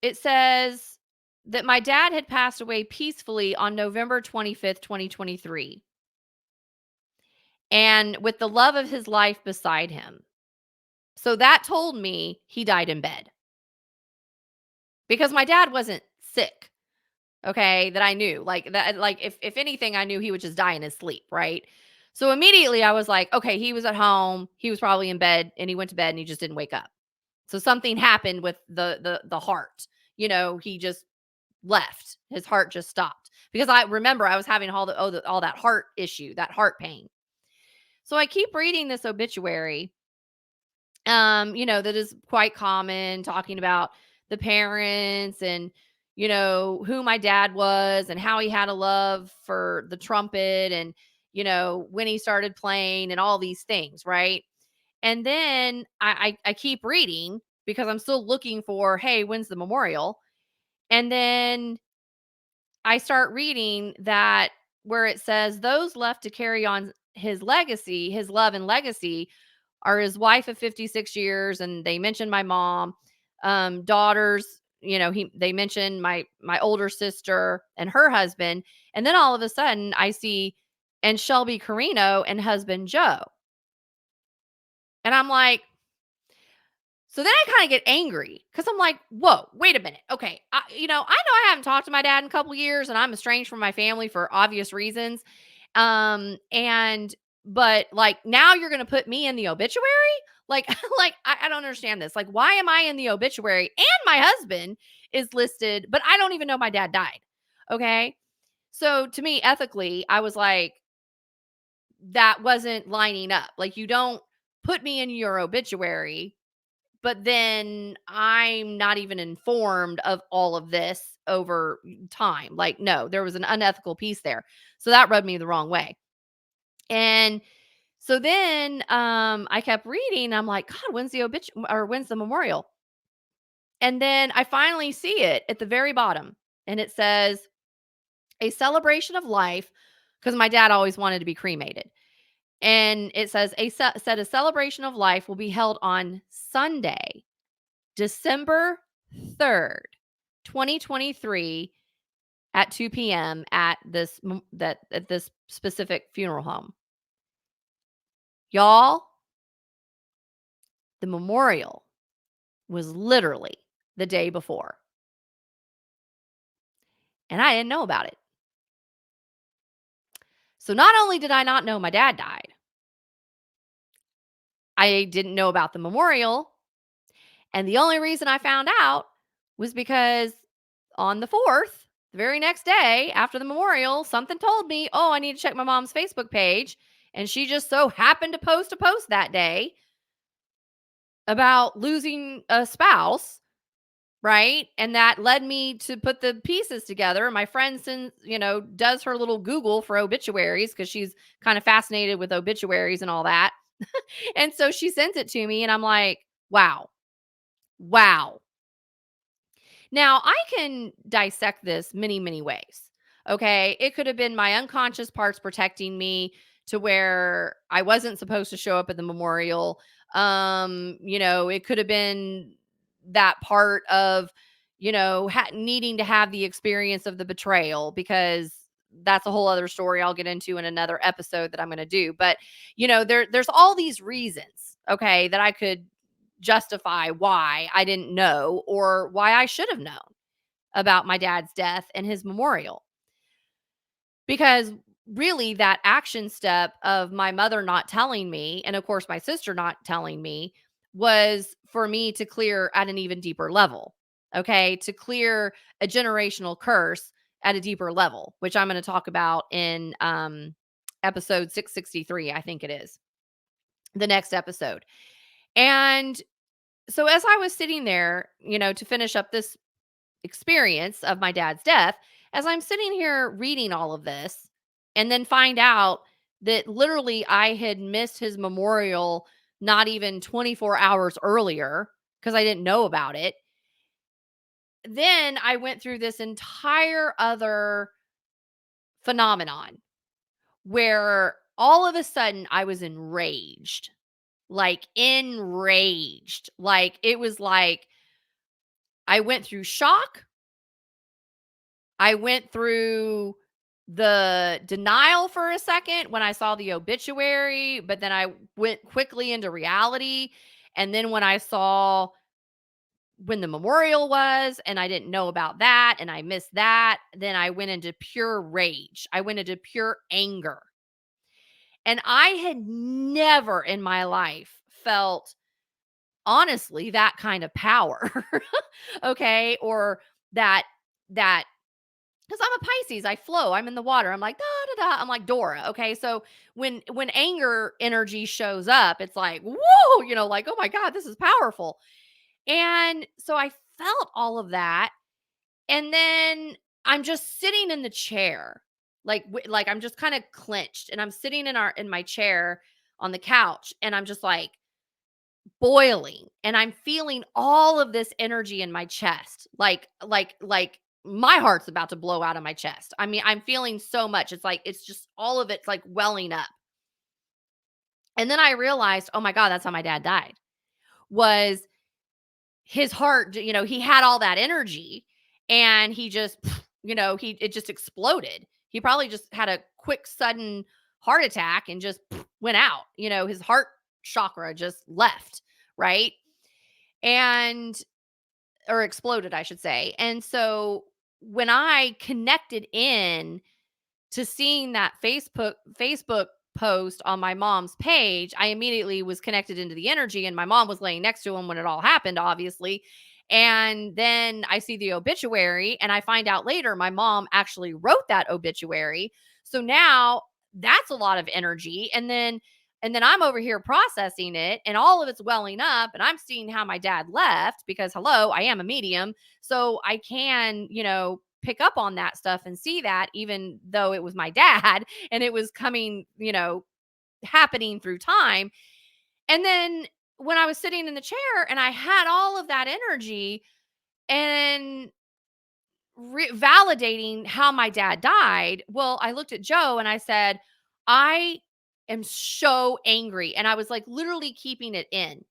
it says that my dad had passed away peacefully on November 25th, 2023, and with the love of his life beside him. So that told me he died in bed, because my dad wasn't sick, okay, that I knew. Like that, like if anything, I knew he would just die in his sleep, right? So immediately I was like, okay, he was at home, he was probably in bed, and he went to bed and he just didn't wake up. So something happened with the heart. He just left. His heart just stopped. Because I remember I was having all that heart issue, that heart pain. So I keep reading this obituary, that is quite common, talking about the parents, and who my dad was and how he had a love for the trumpet, and when he started playing and all these things, right? And then I keep reading because I'm still looking for, hey, when's the memorial? And then I start reading that, where it says those left to carry on his legacy, his love and legacy, are his wife of 56 years, and they mentioned my mom, daughters, they mentioned my older sister and her husband, and then all of a sudden I see, and Shelby Carino and husband Joe. And I'm like, so then I kind of get angry because I'm like, whoa, wait a minute. Okay. I know I haven't talked to my dad in a couple years, and I'm estranged from my family for obvious reasons. But like, now you're going to put me in the obituary? Like, like I don't understand this. Like, why am I in the obituary? And my husband is listed, but I don't even know my dad died. Okay. So to me, ethically, I was like, that wasn't lining up. Like, you don't put me in your obituary, but then I'm not even informed of all of this over time. Like, no, there was an unethical piece there. So that rubbed me the wrong way. And so then I kept reading. I'm like, God, when's the or when's the memorial? And then I finally see it at the very bottom. And it says, a celebration of life, because my dad always wanted to be cremated. And it says, a celebration of life will be held on Sunday, December 3rd, 2023, at 2 p.m. at this specific funeral home. Y'all, the memorial was literally the day before, and I didn't know about it. So not only did I not know my dad died, I didn't know about the memorial, and the only reason I found out was because on the 4th, the very next day after the memorial, something told me, oh, I need to check my mom's Facebook page. And she just so happened to post a post that day about losing a spouse. Right. And that led me to put the pieces together. My friend sends, does her little Google for obituaries because she's kind of fascinated with obituaries and all that. And so she sends it to me and I'm like, wow, wow. Now, I can dissect this many, many ways. Okay. It could have been my unconscious parts protecting me to where I wasn't supposed to show up at the memorial. It could have been that part of, needing to have the experience of the betrayal, because that's a whole other story I'll get into in another episode that I'm going to do. But, there's all these reasons, okay, that I could justify why I didn't know or why I should have known about my dad's death and his memorial. Because really, that action step of my mother not telling me, and of course, my sister not telling me, was for me to clear at an even deeper level. Okay. To clear a generational curse at a deeper level, which I'm going to talk about in episode 663, I think it is the next episode. And so as I was sitting there, to finish up this experience of my dad's death, as I'm sitting here reading all of this and then find out that literally I had missed his memorial not even 24 hours earlier because I didn't know about it. Then I went through this entire other phenomenon where all of a sudden I was enraged, like enraged. Like it was like I went through shock. I went through the denial for a second when I saw the obituary, but then I went quickly into reality. And then when I saw when the memorial was, and I didn't know about that, and I missed that, then I went into pure rage. I went into pure anger. And I had never in my life felt, honestly, that kind of power. Okay. Or that 'cause I'm a Pisces, I flow, I'm in the water, I'm like, "Da, da, da," I'm like Dora, okay? So, when anger energy shows up, it's like, "Whoa," like, "Oh my god, this is powerful." And so I felt all of that, and then I'm just sitting in the chair, like, I'm just kinda clenched, and I'm sitting in my chair on the couch, and I'm just, like, boiling, and I'm feeling all of this energy in my chest. Like my heart's about to blow out of my chest. I mean, I'm feeling so much. It's like it's just all of it's like welling up. And then I realized, "Oh my god, that's how my dad died." Was his heart, he had all that energy and he just, he it just exploded. He probably just had a quick sudden heart attack and just went out. His heart chakra just left, right? And or exploded, I should say. And so when I connected in to seeing that Facebook post on my mom's page, I immediately was connected into the energy, and my mom was laying next to him when it all happened, obviously. And then I see the obituary, and I find out later my mom actually wrote that obituary. So now that's a lot of energy. And then I'm over here processing it, and all of it's welling up, and I'm seeing how my dad left because hello, I am a medium. So I can, pick up on that stuff and see that even though it was my dad and it was coming, happening through time. And then when I was sitting in the chair and I had all of that energy and validating how my dad died, well, I looked at Joe and I said, I am so angry. And I was like literally keeping it in.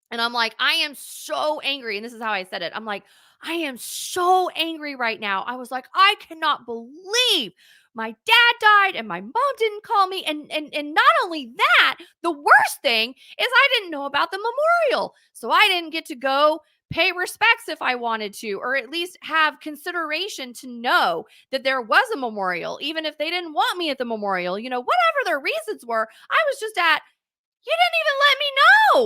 And I'm like, I am so angry. And this is how I said it. I'm like, I am so angry right now. I was like, I cannot believe my dad died and my mom didn't call me. And not only that, the worst thing is I didn't know about the memorial. So I didn't get to go pay respects if I wanted to, or at least have consideration to know that there was a memorial, even if they didn't want me at the memorial, whatever their reasons were. I was just at, you didn't even let me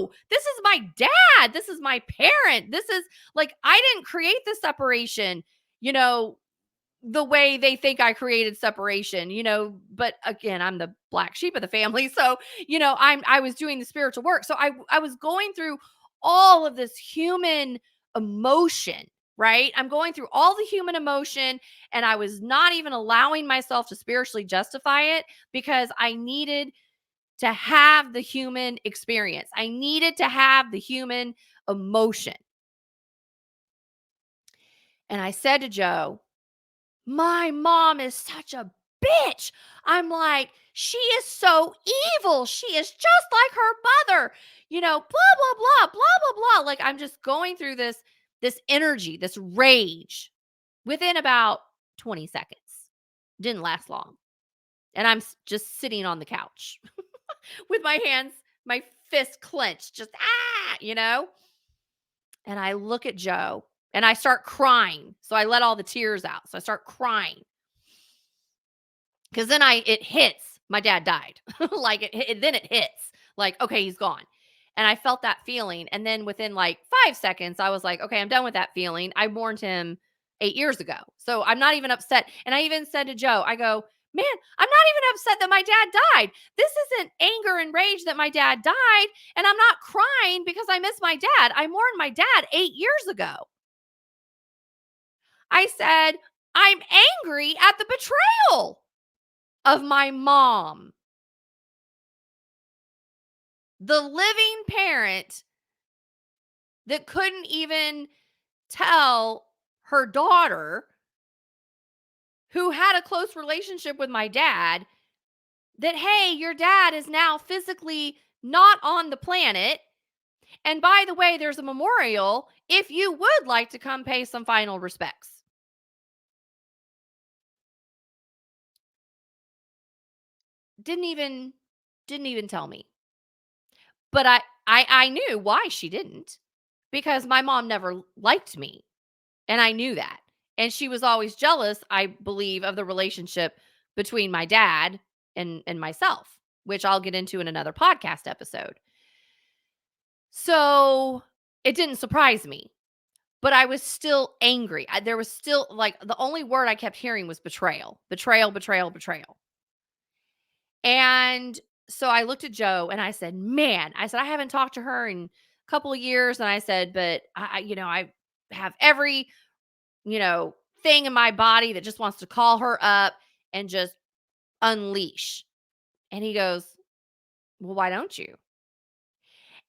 know. This is my dad. This is my parent. This is like, I didn't create the separation, you know, the way they think I created separation, but again, I'm the black sheep of the family. So, I was doing the spiritual work. So I was going through all of this human emotion, right? I'm going through all the human emotion and I was not even allowing myself to spiritually justify it because I needed to have the human experience. I needed to have the human emotion. And I said to Joe, my mom is such a bitch. I'm like, she is so evil. She is just like her mother. Blah blah blah, blah blah blah. Like I'm just going through this energy, this rage within about 20 seconds. Didn't last long. And I'm just sitting on the couch with my hands, my fist clenched, just And I look at Joe and I start crying. So I let all the tears out. So I start crying. Cause then it hits. My dad died. Like then it hits. Like, okay, he's gone. And I felt that feeling. And then within like 5 seconds, I was like, okay, I'm done with that feeling. I mourned him 8 years ago. So I'm not even upset. And I even said to Joe, I go, man, I'm not even upset that my dad died. This isn't anger and rage that my dad died. And I'm not crying because I miss my dad. I mourned my dad 8 years ago. I said, I'm angry at the betrayal of my mom, the living parent that couldn't even tell her daughter, who had a close relationship with my dad, that, hey, your dad is now physically not on the planet. And by the way, there's a memorial if you would like to come pay some final respects. Didn't even tell me. But I knew why she didn't, because my mom never liked me. And I knew that. And she was always jealous, I believe, of the relationship between my dad and myself, which I'll get into in another podcast episode. So it didn't surprise me, but I was still angry. There was still like the only word I kept hearing was betrayal, betrayal, betrayal, betrayal. And so I looked at Joe and I said, man, I said, I haven't talked to her in a couple of years. And I said, but I have every thing in my body that just wants to call her up and just unleash. And he goes, well, why don't you?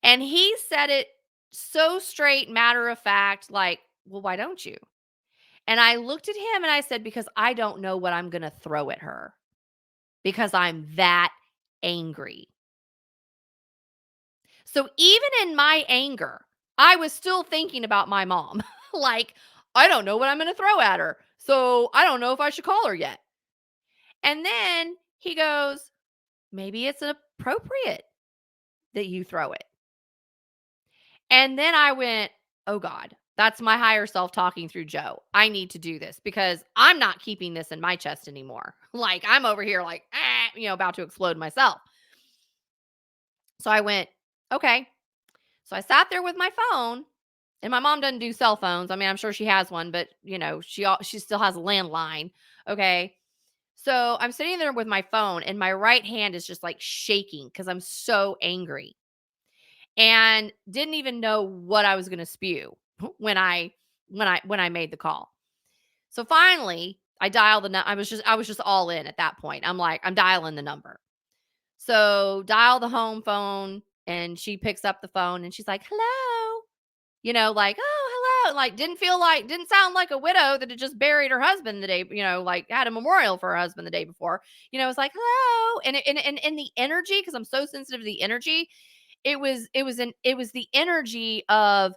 And he said it so straight, matter of fact, like, well, why don't you? And I looked at him and I said, because I don't know what I'm going to throw at her because I'm that angry. So even in my anger, I was still thinking about my mom. Like, I don't know what I'm going to throw at her. So I don't know if I should call her yet. And then he goes, maybe it's appropriate that you throw it. And then I went, oh God, that's my higher self talking through Joe. I need to do this because I'm not keeping this in my chest anymore. Like I'm over here like, about to explode myself. So I went, okay. So I sat there with my phone, and my mom doesn't do cell phones. I mean, I'm sure she has one, but she still has a landline. Okay. So I'm sitting there with my phone and my right hand is just like shaking because I'm so angry and didn't even know what I was going to spew when I made the call. So finally, I dialed I was just all in at that point. I'm like, I'm dialing the number. So dial the home phone and she picks up the phone and she's like, "Hello." Like, "Oh, hello." Like didn't sound like a widow that had just buried her husband the day, like had a memorial for her husband the day before. It's like, "Hello." And the energy, because I'm so sensitive to the energy, it was the energy of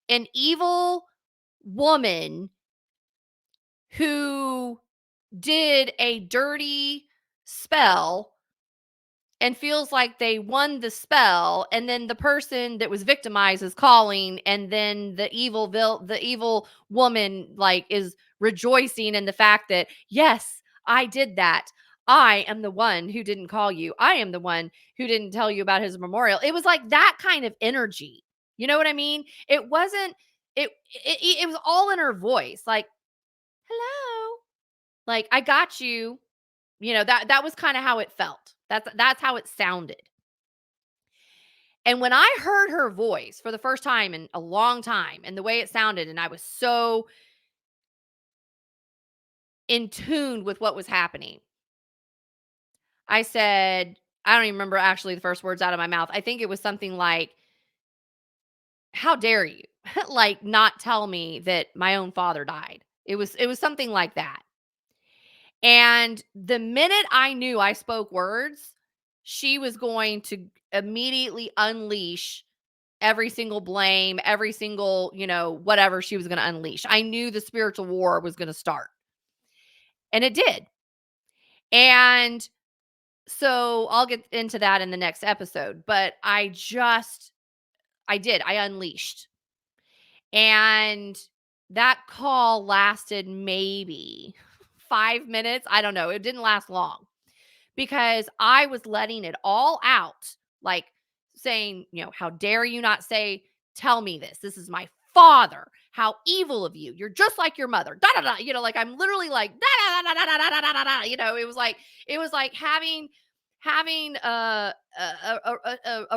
an evil woman who did a dirty spell and feels like they won the spell, and then the person that was victimized is calling, and then the evil woman like is rejoicing in the fact that, yes, I did that. I am the one who didn't call you. I am the one who didn't tell you about his memorial. It was like that kind of energy. You know what I mean? It wasn't it was all in her voice, like, hello, like, I got you. That was kind of how it felt. That's how it sounded. And when I heard her voice for the first time in a long time and the way it sounded, and I was so in tune with what was happening, I said, I don't even remember actually the first words out of my mouth. I think it was something like, "How dare you?" Like, not tell me that my own father died. It was something like that. And the minute I knew I spoke words, she was going to immediately unleash every single blame, every single, whatever she was going to unleash. I knew the spiritual war was going to start. And it did. And so I'll get into that in the next episode, but I did. I unleashed. And that call lasted maybe 5 minutes. I don't know. It didn't last long because I was letting it all out, like saying, how dare you not say, tell me this. This is my father. How evil of you. You're just like your mother. Da da da. Like I'm literally like da da da da da da da da da. It was like having a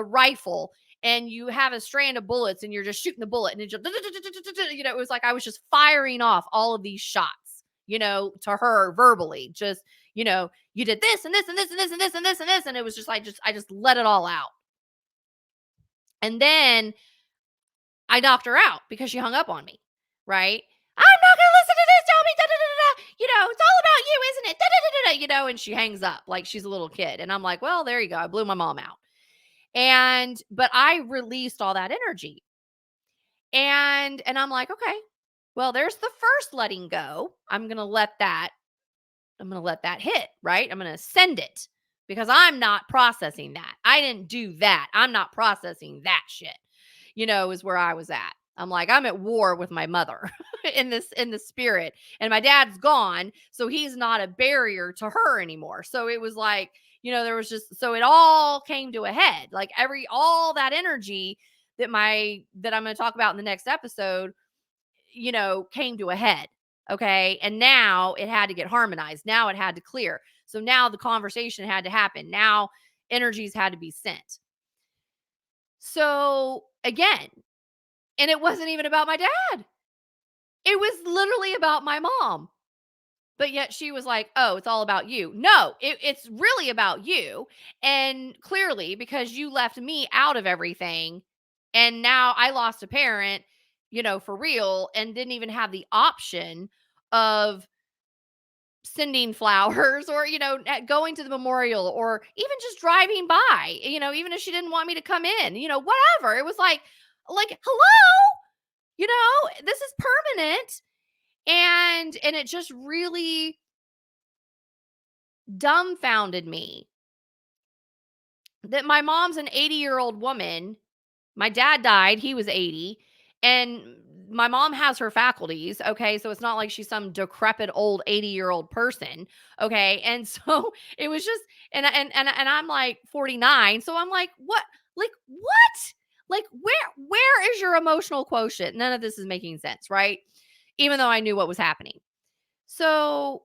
rifle and you have a strand of bullets and you're just shooting the bullet and it just it was like I was just firing off all of these shots, to her verbally, just, you did this and this and this and this and this and this and this. And it was just like, I just let it all out. And then I knocked her out because she hung up on me. Right. I'm not going to listen to this. Tell me, da, da, da, da, da. It's all about you, isn't it? Da, da, da, da, and she hangs up like she's a little kid. And I'm like, well, there you go. I blew my mom out. But I released all that energy. And I'm like, okay, well, there's the first letting go. I'm going to let that hit, right? I'm going to send it because I'm not processing that. I didn't do that. I'm not processing that shit. Is where I was at. I'm like, I'm at war with my mother in the spirit, and my dad's gone, so he's not a barrier to her anymore. So it was like, there was just, so it all came to a head. Like all that energy that I'm going to talk about in the next episode, came to a head. Okay. And now it had to get harmonized. Now it had to clear. So now the conversation had to happen. Now energies had to be sent. So again, and it wasn't even about my dad. It was literally about my mom. But yet she was like, oh, it's all about you. No, it's really about you. And clearly, because you left me out of everything. And now I lost a parent, for real, and didn't even have the option of sending flowers or, going to the memorial or even just driving by, even if she didn't want me to come in, whatever. It was like, hello, this is permanent. And it just really dumbfounded me that my mom's an 80-year-old woman. My dad died, he was 80, and my mom has her faculties, okay? So it's not like she's some decrepit old 80-year-old person, okay? And so it was just, and I'm like 49, so I'm like, what? Like what? Like where is your emotional quotient? None of this is making sense, right? Even though I knew what was happening. So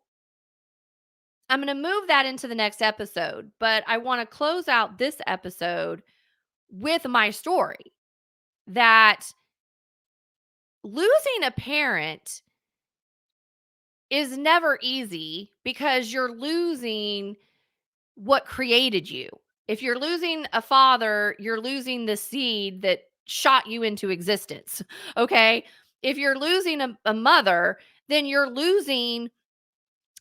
I'm going to move that into the next episode, but I want to close out this episode with my story that losing a parent is never easy because you're losing what created you. If you're losing a father, you're losing the seed that shot you into existence. Okay. If you're losing a mother, then you're losing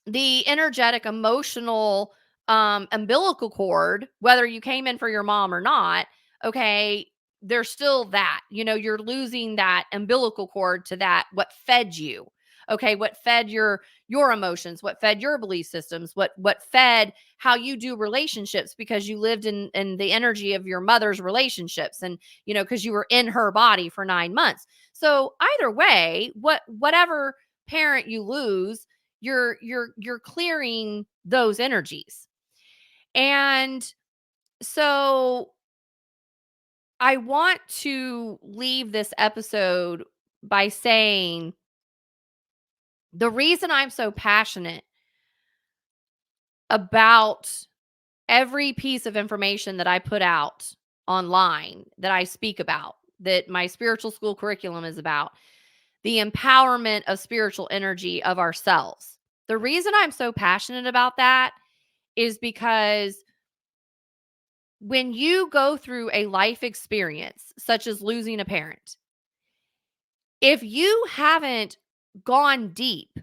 the energetic, emotional, umbilical cord, whether you came in for your mom or not. Okay. There's still that, you're losing that umbilical cord to that, what fed you. Okay. What fed your emotions, what fed your belief systems, what fed how you do relationships, because you lived in the energy of your mother's relationships, and because you were in her body for 9 months. So either way, whatever parent you lose, you're clearing those energies. And so I want to leave this episode by saying the reason I'm so passionate about every piece of information that I put out online, that I speak about, that my spiritual school curriculum is about, the empowerment of spiritual energy of ourselves. The reason I'm so passionate about that is because When you go through a life experience, such as losing a parent, if you haven't gone deep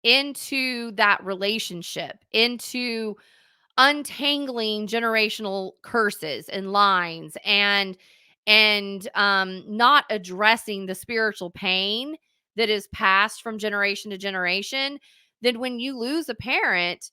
into that relationship, into untangling generational curses and lines and not addressing the spiritual pain that is passed from generation to generation, then when you lose a parent,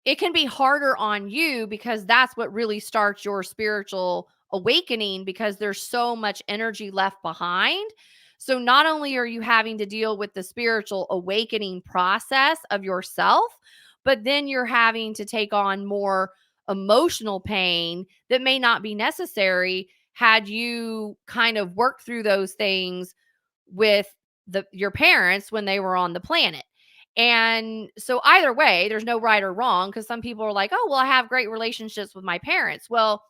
it can be harder on you because that's what really starts your spiritual awakening because there's so much energy left behind. So not only are you having to deal with the spiritual awakening process of yourself, but then you're having to take on more emotional pain that may not be necessary had you kind of worked through those things with your parents when they were on the planet. And so either way, there's no right or wrong because some people are like, "Oh, well, I have great relationships with my parents." Well,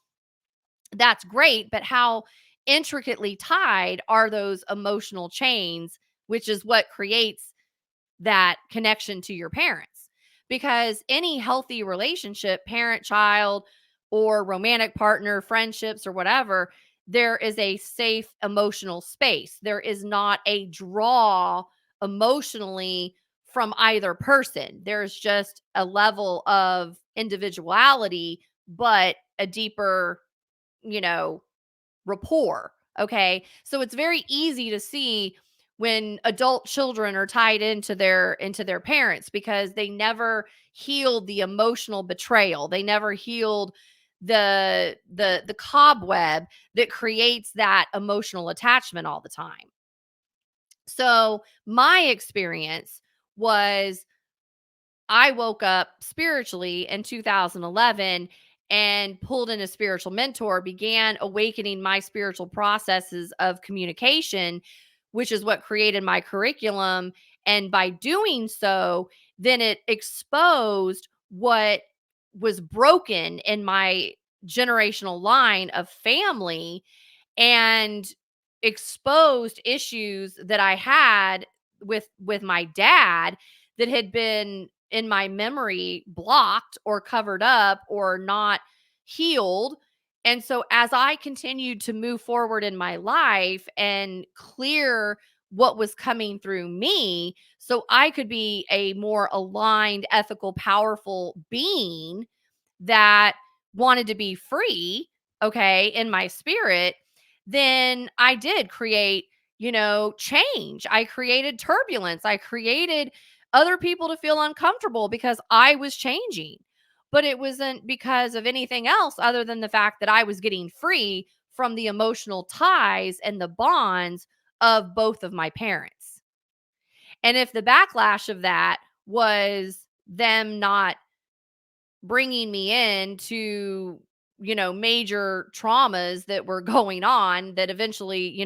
that's great, but how intricately tied are those emotional chains, which is what creates that connection to your parents? Because any healthy relationship, parent child or romantic partner, friendships or whatever, there is a safe emotional space. There is not a draw emotionally from either person. There's just a level of individuality, but a deeper, you know, rapport. Okay. So it's very easy to see when adult children are tied into their parents because they never healed the emotional betrayal. They never healed the cobweb that creates that emotional attachment all the time. So my experience was I woke up spiritually in 2011 and pulled in a spiritual mentor, began awakening my spiritual processes of communication, which is what created my curriculum. And by doing so, then it exposed what was broken in my generational line of family and exposed issues that I had with my dad that had been in my memory blocked or covered up or not healed. And so as I continued to move forward in my life and clear what was coming through me so I could be a more aligned, ethical, powerful being that wanted to be free, okay, in my spirit, then I did create, change. I created turbulence. I created other people to feel uncomfortable because I was changing. But it wasn't because of anything else other than the fact that I was getting free from the emotional ties and the bonds of both of my parents. And if the backlash of that was them not bringing me in to, major traumas that were going on that eventually,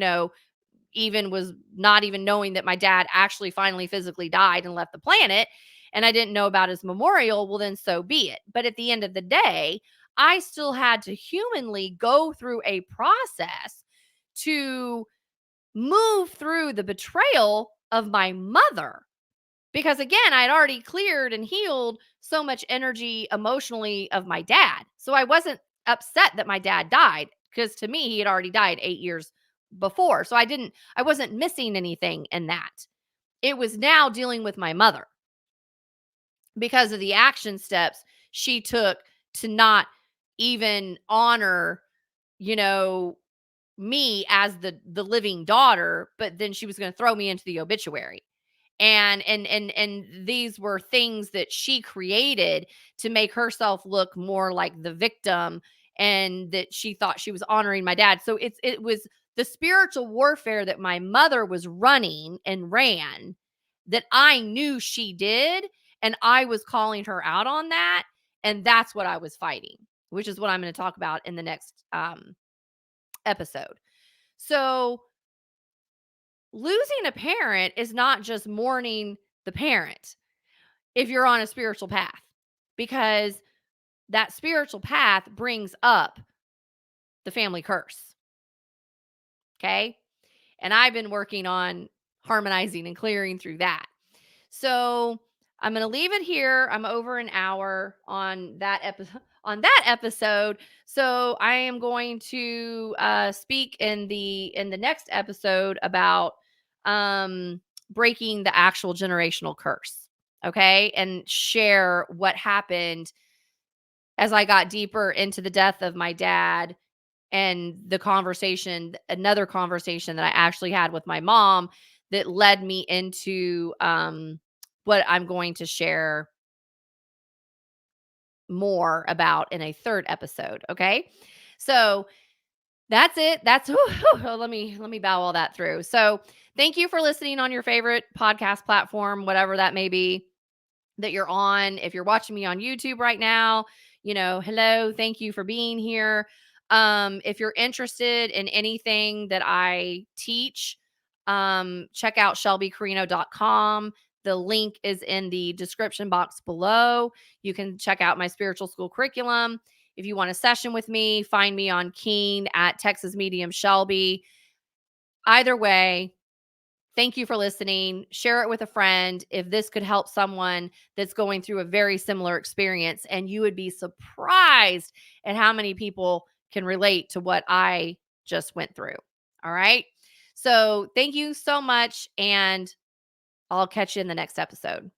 even was not even knowing that my dad actually finally physically died and left the planet and I didn't know about his memorial, well then so be it. But at the end of the day, I still had to humanly go through a process to move through the betrayal of my mother because again, I'd already cleared and healed so much energy emotionally of my dad. So I wasn't upset that my dad died because to me, he had already died 8 years before. So I wasn't missing anything in that. It was now dealing with my mother because of the action steps she took to not even honor, you know, me as the living daughter, but then she was going to throw me into the obituary. And these were things that she created to make herself look more like the victim and that she thought she was honoring my dad. So it was the spiritual warfare that my mother was running and ran that I knew she did and I was calling her out on that and that's what I was fighting, which is what I'm going to talk about in the next episode. So losing a parent is not just mourning the parent if you're on a spiritual path, because that spiritual path brings up the family curse. Okay. And I've been working on harmonizing and clearing through that. So I'm going to leave it here. I'm over an hour on that episode on that episode. So I am going to speak in the next episode about um, breaking the actual generational curse. Okay, and share what happened as I got deeper into the death of my dad and the conversation, another conversation that I actually had with my mom that led me into what I'm going to share more about in a third episode. Okay. So that's it. That's let me bow all that through. So thank you for listening on your favorite podcast platform, whatever that may be that you're on. If you're watching me on YouTube right now, hello, thank you for being here. If you're interested in anything that I teach, check out shelbycarino.com. The link is in the description box below. You can check out my spiritual school curriculum. If you want a session with me, find me on Keen at Texas Medium Shelby. Either way, thank you for listening. Share it with a friend if this could help someone that's going through a very similar experience. And you would be surprised at how many people can relate to what I just went through. All right. So thank you so much. And I'll catch you in the next episode.